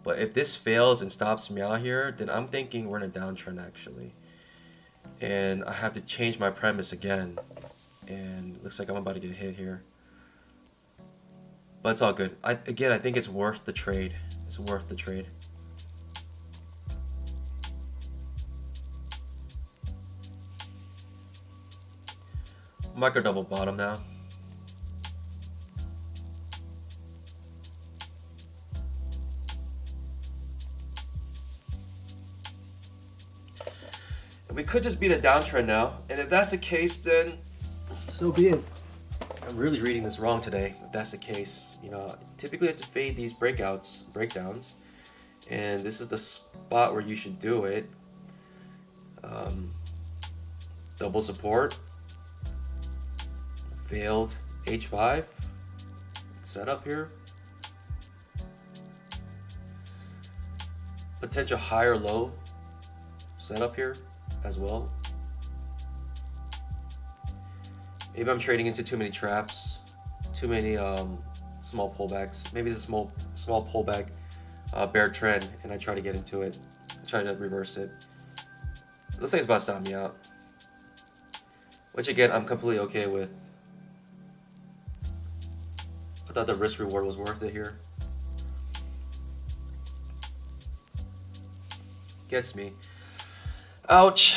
But if this fails and stops me out here, then I'm thinking we're in a downtrend, actually. And I have to change my premise again. And looks like I'm about to get hit here. But it's all good. Again, I think it's worth the trade. It's worth the trade. Micro double bottom now. And we could just be in a downtrend now. And if that's the case, then so be it. I'm really reading this wrong today. If that's the case, you know, typically you have to fade these breakdowns. And this is the spot where you should do it. Double support. Failed H5 setup here. Potential higher low setup here as well. Maybe I'm trading into too many traps, too many small pullbacks. Maybe it's a small pullback bear trend, and I try to get into it, try to reverse it. It looks like it's about to stop me out, which again I'm completely okay with. I thought the risk reward was worth it here. Gets me. Ouch.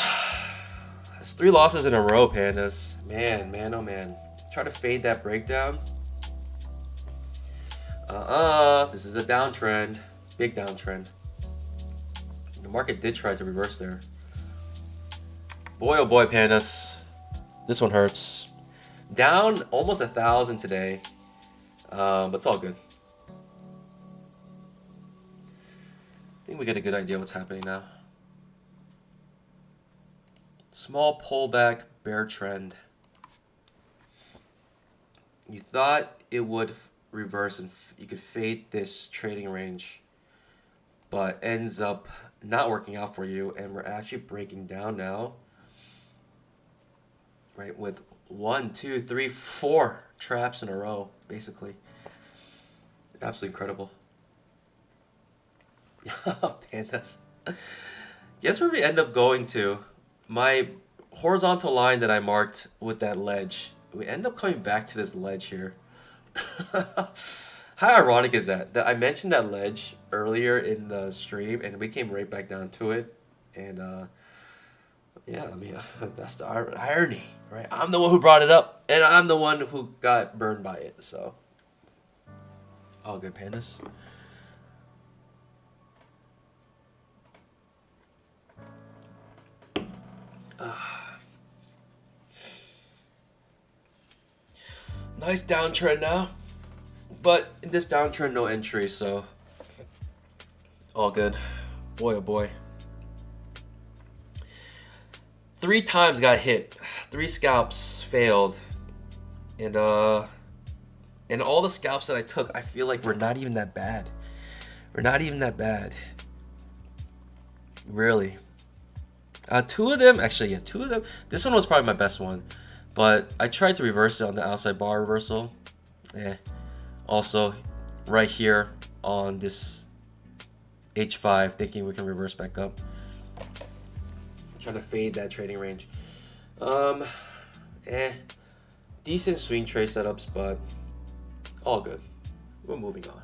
That's 3 losses in a row, pandas. Man, oh man. Try to fade that breakdown. This is a downtrend. Big downtrend. The market did try to reverse there. Boy, oh boy, pandas. This one hurts. Down almost 1,000 today. But it's all good. I think we get a good idea what's happening now. Small pullback, bear trend. You thought it would reverse and you could fade this trading range, but ends up not working out for you, and we're actually breaking down now, right, with 1, 2, 3, 4 traps in a row, basically. Absolutely incredible. Pandas. Guess where we end up going to? My horizontal line that I marked with that ledge. We end up coming back to this ledge here. How ironic is that? That I mentioned that ledge earlier in the stream, and we came right back down to it. And yeah, I mean, that's the irony, right? I'm the one who brought it up, and I'm the one who got burned by it. So, all good, pandas. Nice downtrend now, but in this downtrend, no entry, so all good. Boy, oh boy. 3 times got hit, 3 scalps failed, and all the scalps that I took, I feel like we're not even that bad. We're not even that bad, really. 2 of them, actually, yeah, 2 of them. This one was probably my best one. But I tried to reverse it on the outside bar reversal. Also, right here on this H5, thinking we can reverse back up. Trying to fade that trading range. Decent swing trade setups, but all good. We're moving on.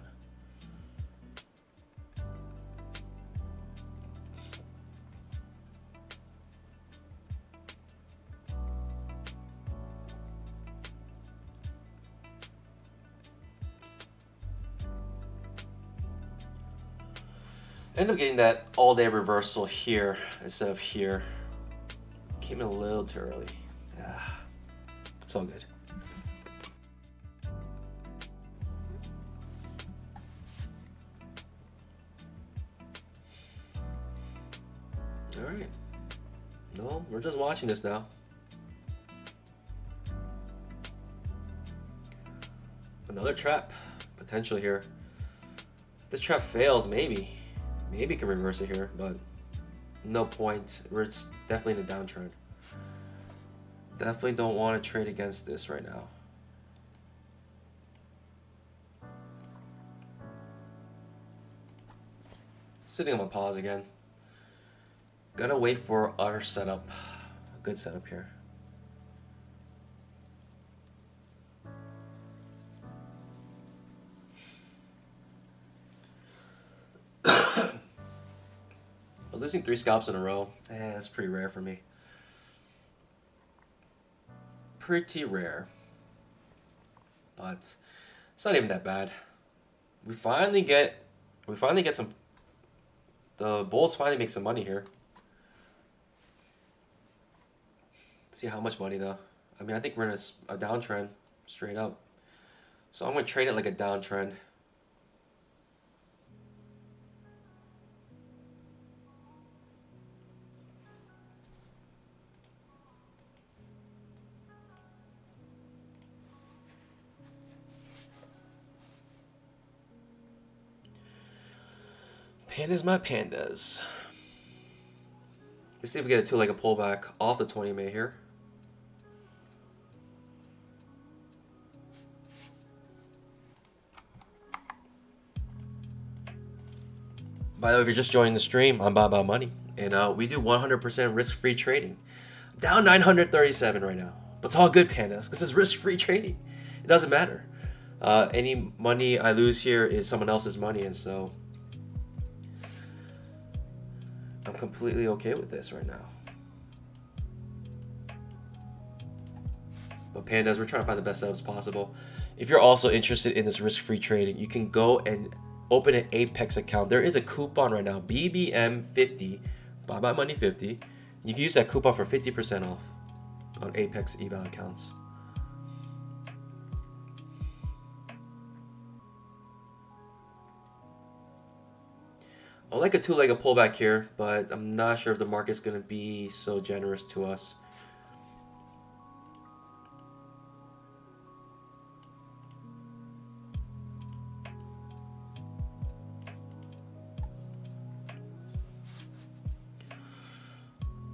End up getting that all-day reversal here instead of here. Came in a little too early. It's all good. All right. No, we're just watching this now. Another trap potential here. If this trap fails, maybe it can reverse it here, but no point. It's definitely in a downtrend. Definitely don't want to trade against this right now. Sitting on my pause again. Gotta wait for our setup. A good setup here. Losing 3 scalps in a row, that's pretty rare for me. Pretty rare. But it's not even that bad. We finally get some. The bulls finally make some money here. See how much money though. I mean, I think we're in a downtrend, straight up. So I'm gonna trade it like a downtrend. Pandas, my pandas. Let's see if we get a 2-legged pullback off the 20 MA here. By the way, if you're just joining the stream, I'm Bob Money, and we do 100% risk-free trading. Down 937 right now, but it's all good, pandas, because it's risk-free trading. It doesn't matter. Any money I lose here is someone else's money, and so I'm completely okay with this right now. But pandas, we're trying to find the best setups possible. If you're also interested in this risk-free trading, you can go and open an Apex account. There is a coupon right now, BBM50, Buy Money 50. You can use that coupon for 50% off on Apex eval accounts. I like a 2-legged pullback here, but I'm not sure if the market's going to be so generous to us.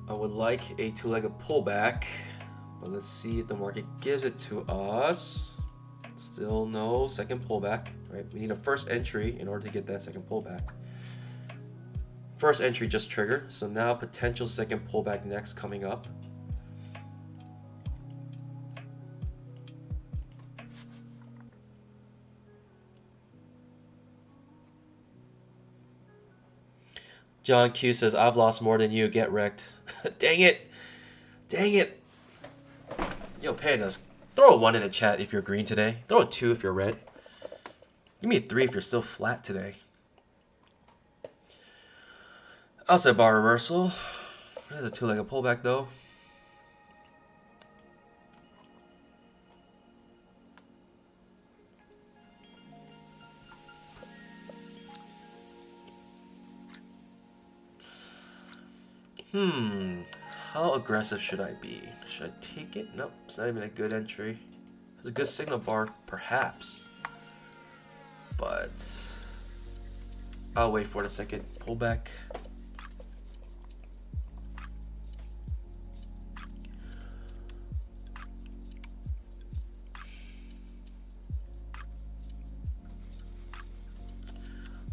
I would like a 2-legged pullback, but let's see if the market gives it to us. Still no second pullback, right? We need a first entry in order to get that second pullback. First entry just triggered, so now potential second pullback next coming up. John Q says, I've lost more than you, get wrecked. Dang it. Dang it. Yo, pandas, throw a 1 in the chat if you're green today. Throw a 2 if you're red. Give me a 3 if you're still flat today. Outside bar reversal. There's a 2-legged pullback though. How aggressive should I be? Should I take it? Nope, it's not even a good entry. It's a good signal bar, perhaps. But I'll wait for the second pullback.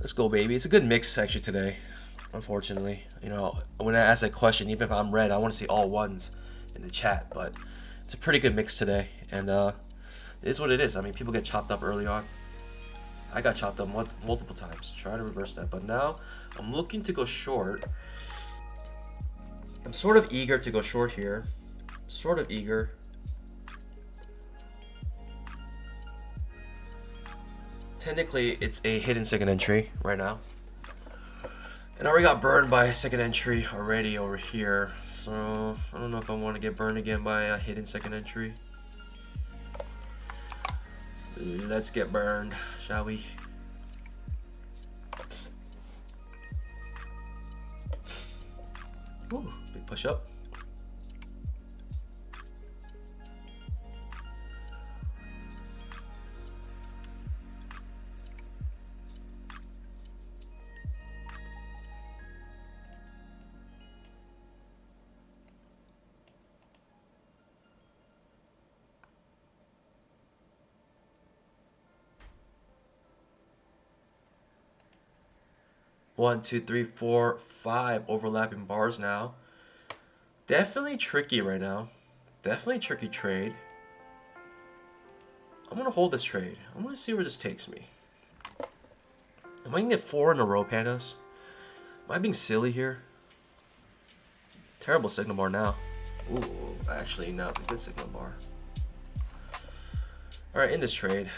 Let's go, baby. It's a good mix actually today. Unfortunately, you know, when I ask that question, even if I'm red, I want to see all 1s in the chat. But it's a pretty good mix today, and it is what it is. I mean, people get chopped up early on. I got chopped up multiple times. Try to reverse that, but now I'm looking to go short. I'm sort of eager to go short here. Sort of eager. Technically, it's a hidden second entry right now. And I already got burned by a second entry already over here. So, I don't know if I want to get burned again by a hidden second entry. Let's get burned, shall we? Ooh, big push up. One, two, three, four, 5 overlapping bars now. Definitely tricky right now. Definitely tricky trade. I'm gonna hold this trade. I'm gonna see where this takes me. Am I gonna get 4 in a row, pandas? Am I being silly here? Terrible signal bar now. Ooh, actually, now it's a good signal bar. All right, in this trade,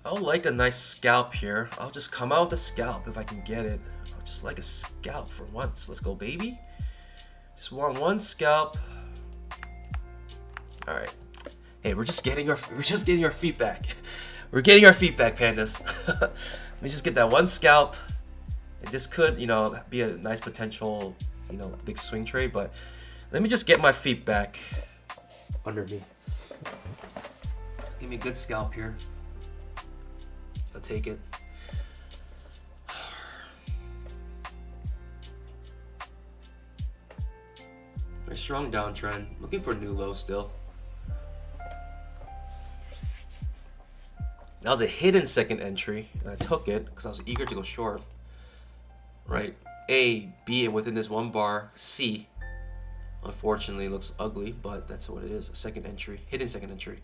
I would like a nice scalp here. I'll just come out with a scalp if I can get it. I'll just like a scalp for once. Let's go, baby. Just want one scalp. All right. Hey, we're just getting our feet back. We're getting our feet back, pandas. Let me just get that one scalp. This could, be a nice potential, big swing trade, but let me just get my feet back under me. Just give me a good scalp here. I'll take it. A strong downtrend. Looking for a new low still. That was a hidden second entry, and I took it because I was eager to go short. Right? A, B, and within this one bar, C. Unfortunately, it looks ugly, but that's what it is. A second entry. Hidden second entry.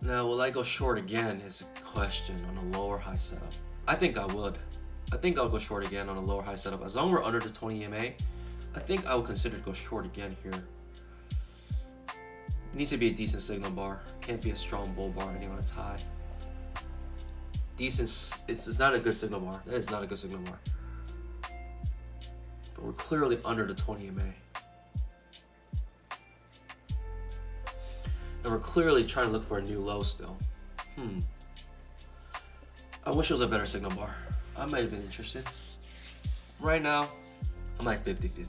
Now, will I go short again is a question on a lower high setup. I think I would. I think I'll go short again on a lower high setup. As long as we're under the 20 EMA, I think I would consider to go short again here. It needs to be a decent signal bar. Can't be a strong bull bar anyway, it's high. Decent, it's not a good signal bar. That is not a good signal bar. But we're clearly under the 20 EMA. And we're clearly trying to look for a new low still. I wish it was a better signal bar. I might have been interested. Right now, I'm like 50-50.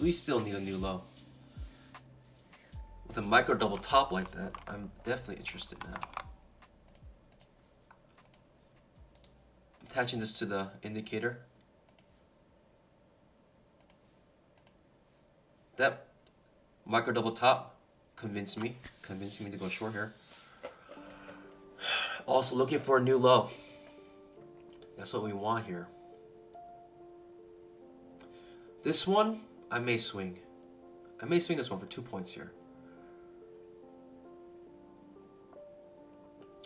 We still need a new low. With a micro double top like that, I'm definitely interested now. Attaching this to the indicator. That micro double top convinced me to go short here. Also looking for a new low. That's what we want here. This one, I may swing. I may swing this one for 2 points here.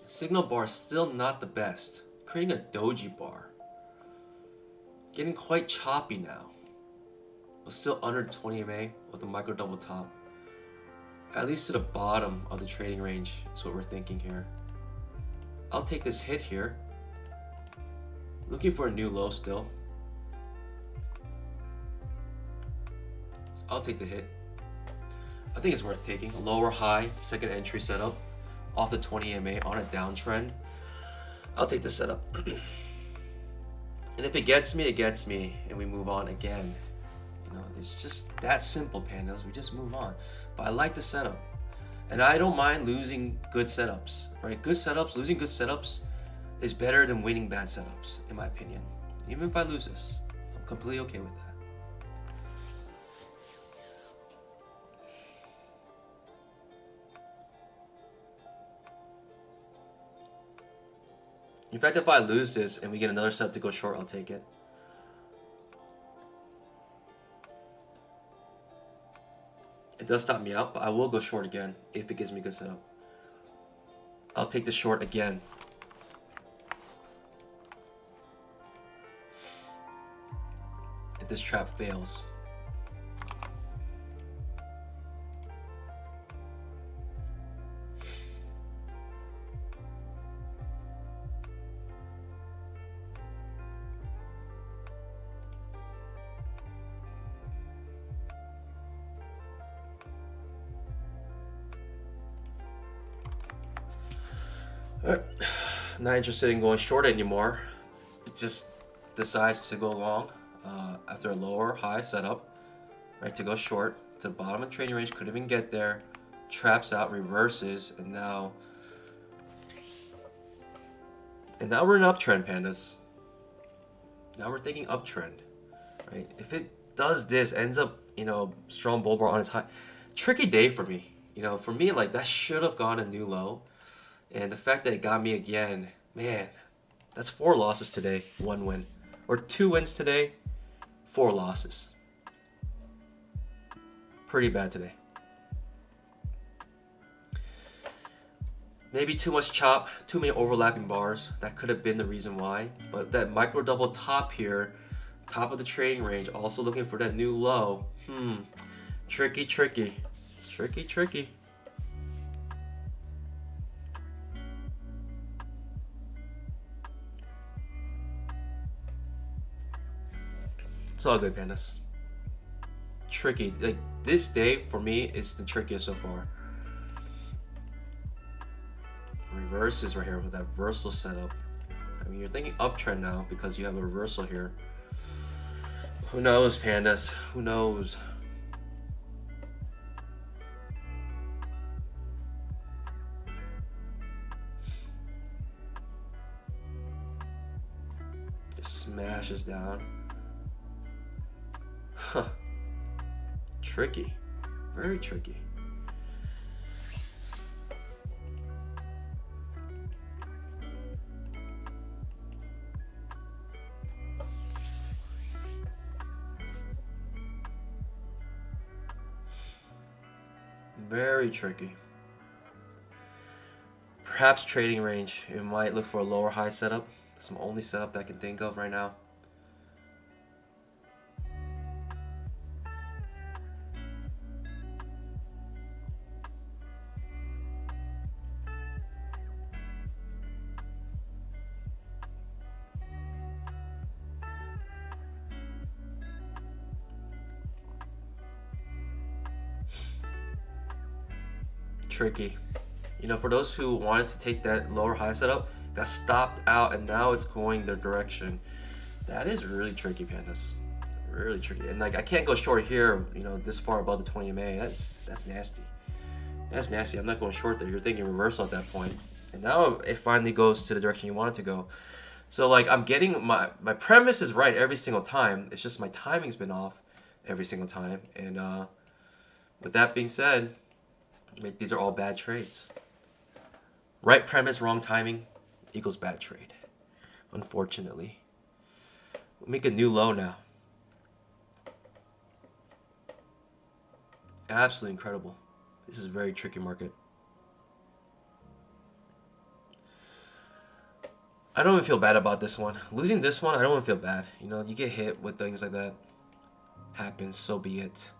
Signal bar is still not the best. Creating a doji bar. Getting quite choppy now. But still under 20 MA with a micro double top. At least to the bottom of the trading range is what we're thinking here. I'll take this hit here. Looking for a new low still. I'll take the hit. I think it's worth taking. A lower high, second entry setup. Off the 20 MA on a downtrend. I'll take the setup. And if it gets me, it gets me. And we move on again. It's just that simple, pandas. We just move on. But I like the setup. And I don't mind losing good setups. Right? Good setups, losing good setups is better than winning bad setups, in my opinion. Even if I lose this, I'm completely okay with that. In fact, if I lose this and we get another setup to go short, I'll take it. It does stop me out, but I will go short again if it gives me a good setup. I'll take the short again. If this trap fails. Not interested in going short anymore. It just decides to go long after a lower high setup, right? To go short to the bottom of the trading range, couldn't even get there. Traps out, reverses, and now we're in uptrend, pandas. Now we're thinking uptrend, right? If it does this, ends up, strong bull bar on its high. Tricky day for me. For me, like, that should have gone a new low. And the fact that it got me again, man, that's 4 losses today, 1 win. Or 2 wins today, 4 losses. Pretty bad today. Maybe too much chop, too many overlapping bars. That could have been the reason why. But that micro double top here, top of the trading range, also looking for that new low. Tricky, tricky. Tricky, tricky. It's all good, pandas. Tricky. Like, this day, for me, is the trickiest so far. Reverses right here with that reversal setup. I mean, you're thinking uptrend now because you have a reversal here. Who knows, pandas? Who knows? Just smashes down. Huh. Tricky. Very tricky. Very tricky. Perhaps trading range. It might look for a lower high setup. That's the only setup that I can think of right now. Tricky. For those who wanted to take that lower high setup, got stopped out, and now it's going their direction. That is really tricky, pandas. Really tricky. And like, I can't go short here, this far above the 20 MA. That's nasty. That's nasty. I'm not going short there. You're thinking reversal at that point. And now it finally goes to the direction you want it to go. So like, I'm getting my premise is right every single time. It's just my timing's been off every single time. And with that being said, these are all bad trades. Right premise, wrong timing equals bad trade. Unfortunately. We'll make a new low now. Absolutely incredible. This is a very tricky market. I don't even feel bad about this one. Losing this one, I don't even feel bad. You get hit with things like that. Happens, so be it.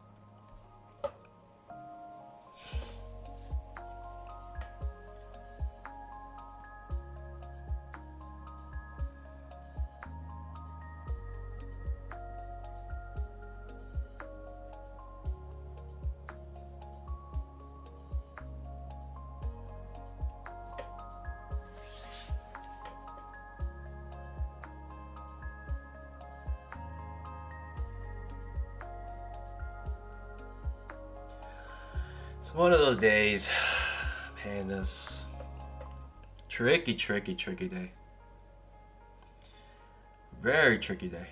It's one of those days, pandas. Tricky, tricky, tricky day. Very tricky day.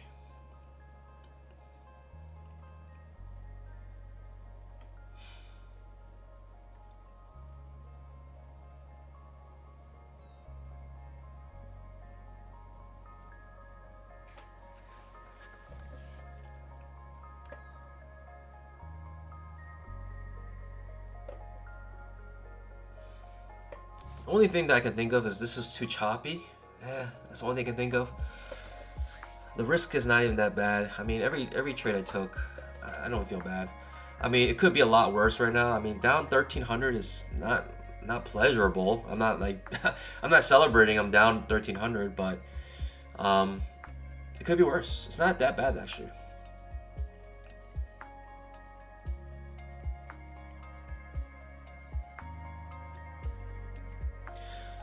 The only thing that I can think of is this is too choppy. Yeah, that's the only thing I can think of. The risk is not even that bad. I mean, every trade I took, I don't feel bad. I mean, it could be a lot worse right now. I mean, down 1,300 is not pleasurable. I'm not like I'm not celebrating. I'm down 1,300, but it could be worse. It's not that bad actually.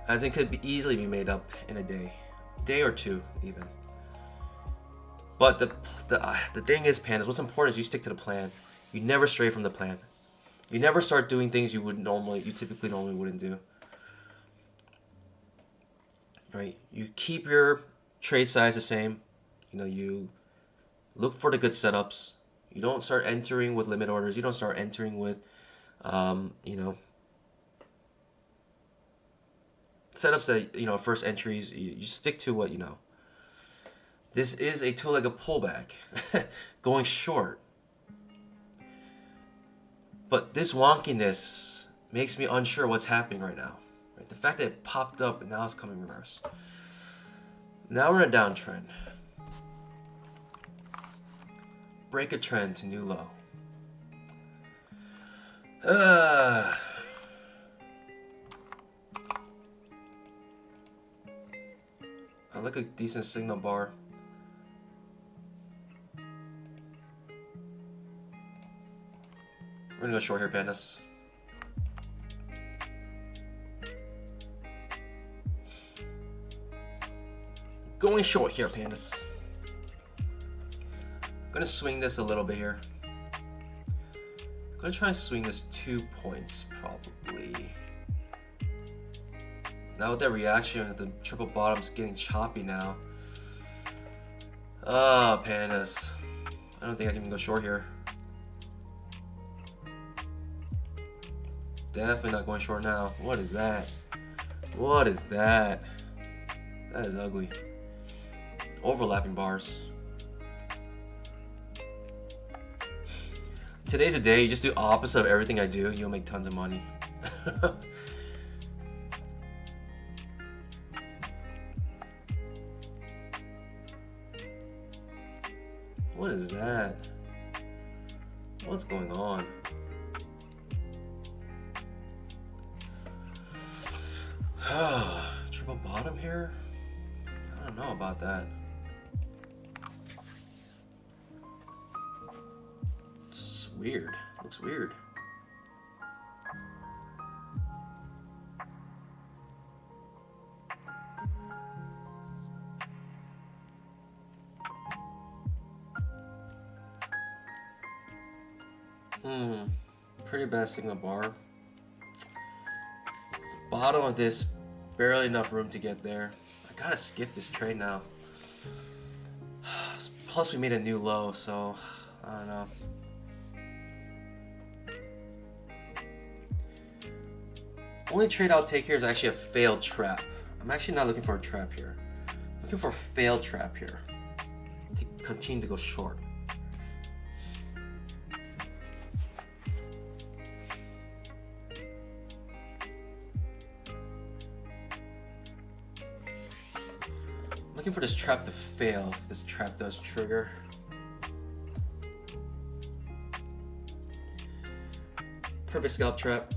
As it could easily be made up in a day or two even. But the thing is, pandas, what's important is you stick to the plan. You never stray from the plan. You never start doing things you typically normally wouldn't do. Right? You keep your trade size the same. You look for the good setups. You don't start entering with limit orders. You don't start entering with, you know, setups that, you know, first entries. You stick to what you know. This is a two-legged pullback, going short. But this wonkiness makes me unsure what's happening right now. Right? The fact that it popped up and now it's coming reverse. Now we're in a downtrend. Break a trend to new low. I like a decent signal bar. We're gonna go short here, pandas. Going short here, pandas. I'm gonna swing this a little bit here. I'm gonna try and swing this 2 points, probably. Now with that reaction, the triple bottom's getting choppy now. Ah, pandas. I don't think I can even go short here. Definitely not going short now. What is that? What is that? That is ugly. Overlapping bars. Today's a day you just do opposite of everything I do, you'll make tons of money. What is that? What's going on? Triple bottom here? I don't know about that. It's weird. Looks weird. Pretty bad signal bar. Bottom of this, barely enough room to get there. I gotta skip this trade now. Plus we made a new low, so I don't know. Only trade I'll take here is actually a failed trap. I'm actually not looking for a trap here. I'm looking for a failed trap here. To continue to go short. Looking for this trap to fail if this trap does trigger. Perfect scalp trap.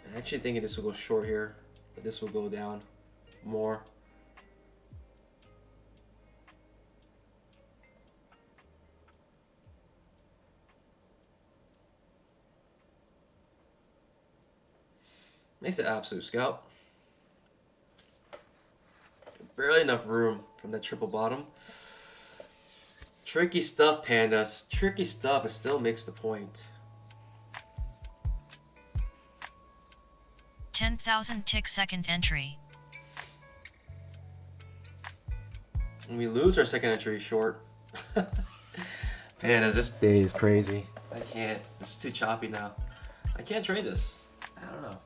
I'm actually thinking this will go short here, but this will go down more. Makes it absolute scalp. Barely enough room from that triple bottom. Tricky stuff, pandas. Tricky stuff. It still makes the point. 10,000 tick second entry. And we lose our second entry short. Pandas, this day is crazy. I can't. It's too choppy now. I can't trade this. I don't know.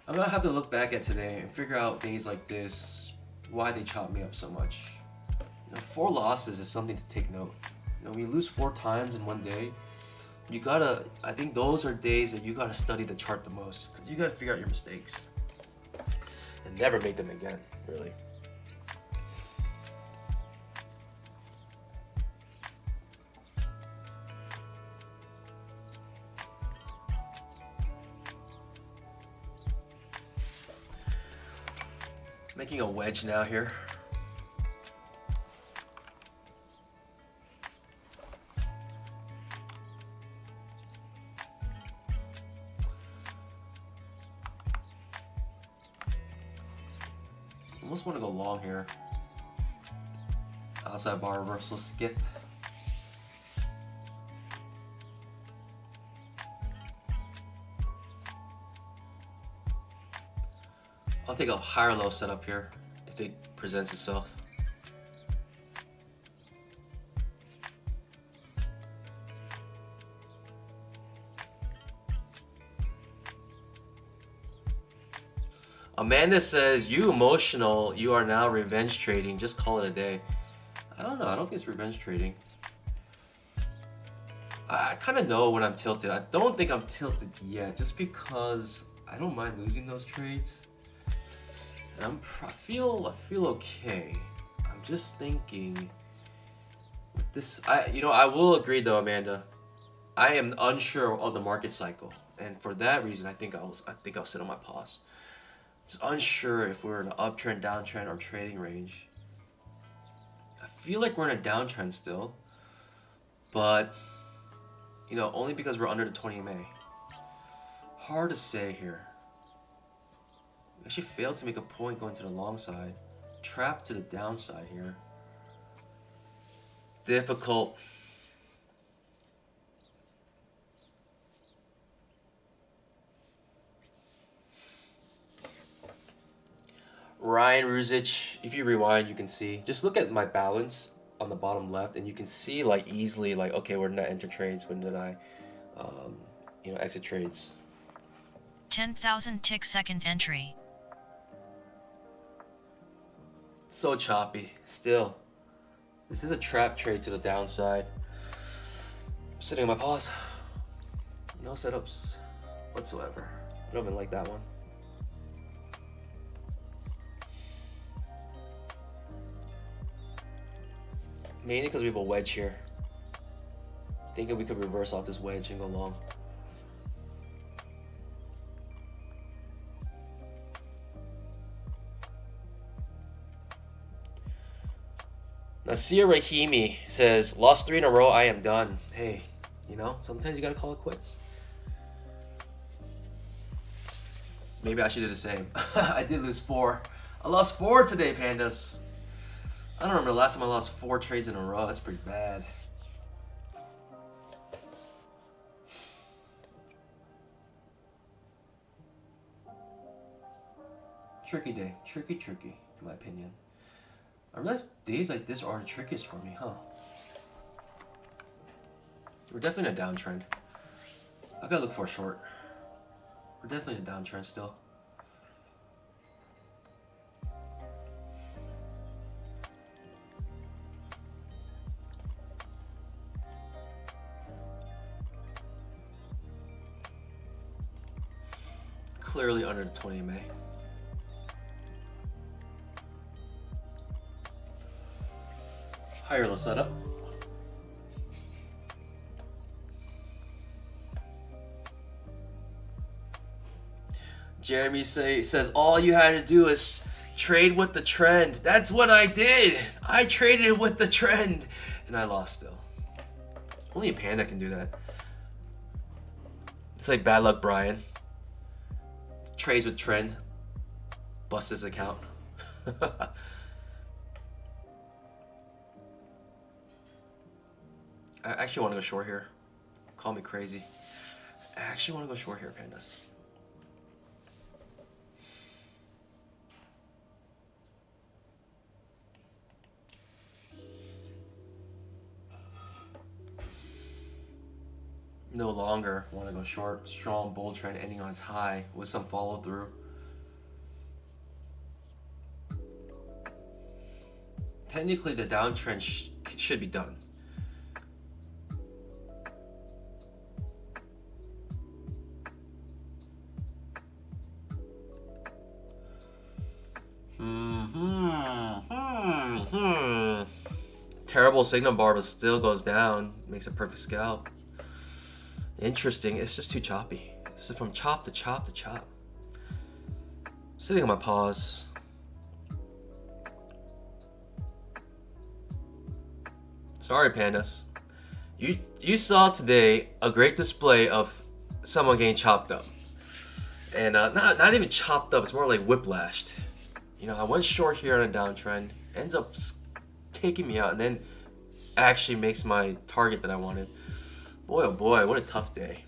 I'm gonna have to look back at today and figure out days like this, why they chop me up so much. You know, 4 losses is something to take note. You know, when you lose 4 times in one day, you gotta, I think those are days that you gotta study the chart the most. Because you gotta figure out your mistakes. And never make them again, really. Making a wedge now here. Almost want to go long here. Outside bar reversal skip. I'll take a higher low setup here if it presents itself. Amanda says, you emotional, you are now revenge trading. Just call it a day. I don't know. I don't think it's revenge trading. I kind of know when I'm tilted. I don't think I'm tilted yet, just because I don't mind losing those trades. And I feel okay. I'm just thinking with this. I will agree though, Amanda. I am unsure of the market cycle, and for that reason, I think I'll sit on my pause. Just unsure if we're in an uptrend, downtrend, or trading range. I feel like we're in a downtrend still, but only because we're under the 20 MA. Hard to say here. We actually failed to make a point going to the long side. Trapped to the downside here. Difficult. Ryan Ruzic, if you rewind, you can see. Just look at my balance on the bottom left, and you can see like easily like, okay, where did I enter trades? When did I, exit trades? 10,000 tick second entry. So choppy. Still, this is a trap trade to the downside. I'm sitting on my pause. No setups whatsoever. I don't even like that one. Mainly because we have a wedge here. Thinking we could reverse off this wedge and go long. Nasir Rahimi says, lost 3 in a row, I am done. Hey, sometimes you gotta call it quits. Maybe I should do the same. I did lose 4. I lost 4 today, pandas. I don't remember the last time I lost 4 trades in a row. That's pretty bad. Tricky day. Tricky, in my opinion. I realize days like this are the trickiest for me, huh? We're definitely in a downtrend. I gotta look for a short. We're definitely in a downtrend still. Clearly under the 20 MA. Higher low setup. Jeremy says all you had to do is trade with the trend. That's what I did. I traded with the trend and I lost still. Only a panda can do that. It's like bad luck Brian. Trades with trend. Bust his account. I actually want to go short here. Call me crazy. I actually want to go short here, pandas. No longer want to go short. Strong bull trend ending on its high with some follow through. Technically, the downtrend should be done. Terrible signal bar, but still goes down. Makes a perfect scalp. Interesting. It's just too choppy. This is from chop to chop to chop. Sitting on my pause. Sorry, pandas. You saw today a great display of someone getting chopped up, and not even chopped up. It's more like whiplashed. I went short here on a downtrend, ends up taking me out, and then actually makes my target that I wanted. Boy, oh boy, what a tough day.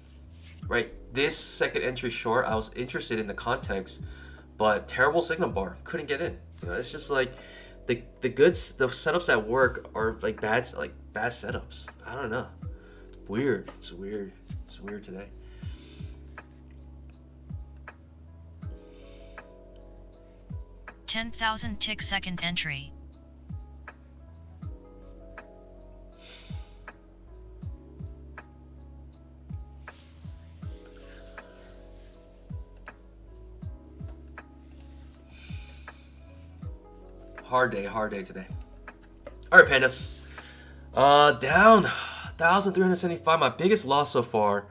Right, this second entry short, I was interested in the context, but terrible signal bar. Couldn't get in. You know, it's just like the setups that work are like bad setups. I don't know. Weird. It's weird. It's weird today. $10,000 tick second entry. Hard day today. All right, pandas. Down 1,375. My biggest loss so far.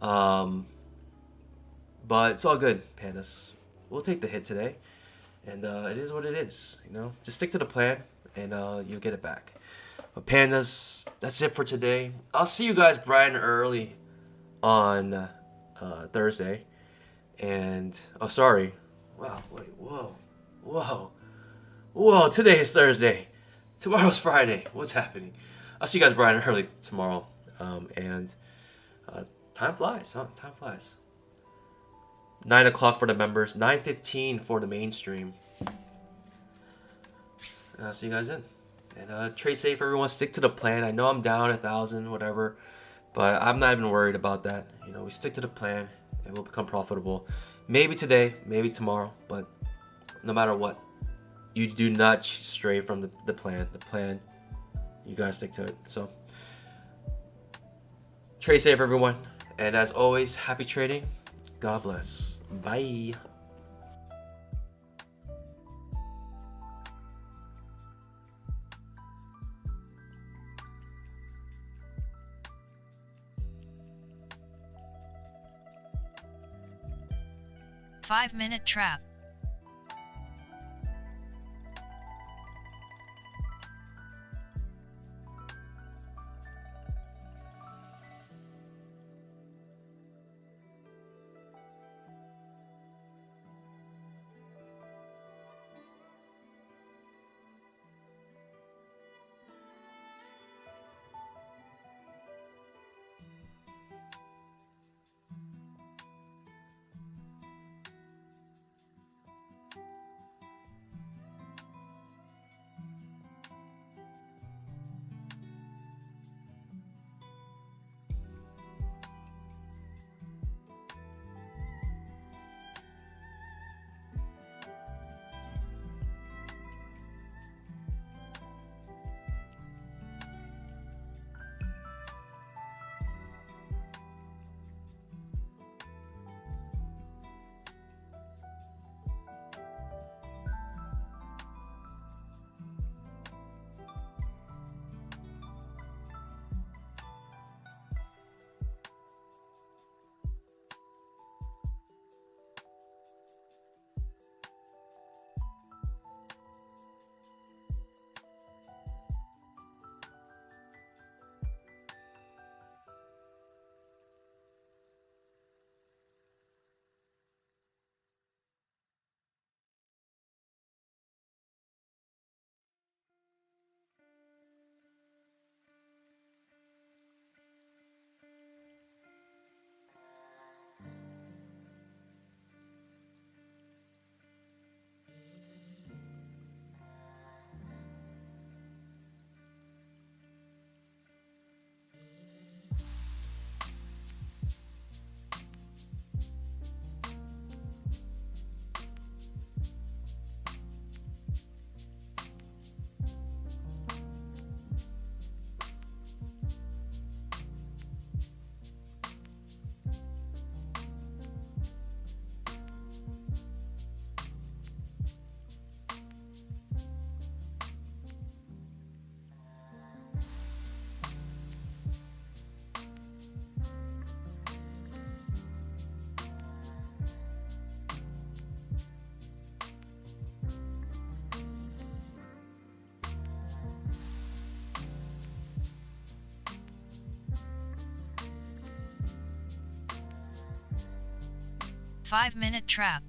But it's all good, pandas. We'll take the hit today, and it is what it is. You know, just stick to the plan, and you'll get it back. But pandas, that's it for today. I'll see you guys bright and early on Thursday. And oh, sorry. Wow. Wait. Whoa, today is Thursday. Tomorrow's Friday. What's happening? I'll see you guys bright and early tomorrow. And time flies, huh? Time flies. 9 o'clock for the members. 9:15 for the mainstream. And I'll see you guys then. And trade safe, everyone. Stick to the plan. I know I'm down 1,000, whatever. But I'm not even worried about that. You know, we stick to the plan and we'll become profitable. Maybe today, maybe tomorrow. But no matter what, you do not stray from the plan. The plan, you gotta stick to it. So, trade safe, everyone. And as always, happy trading. God bless. Bye. Five-minute trap. Five-minute trap.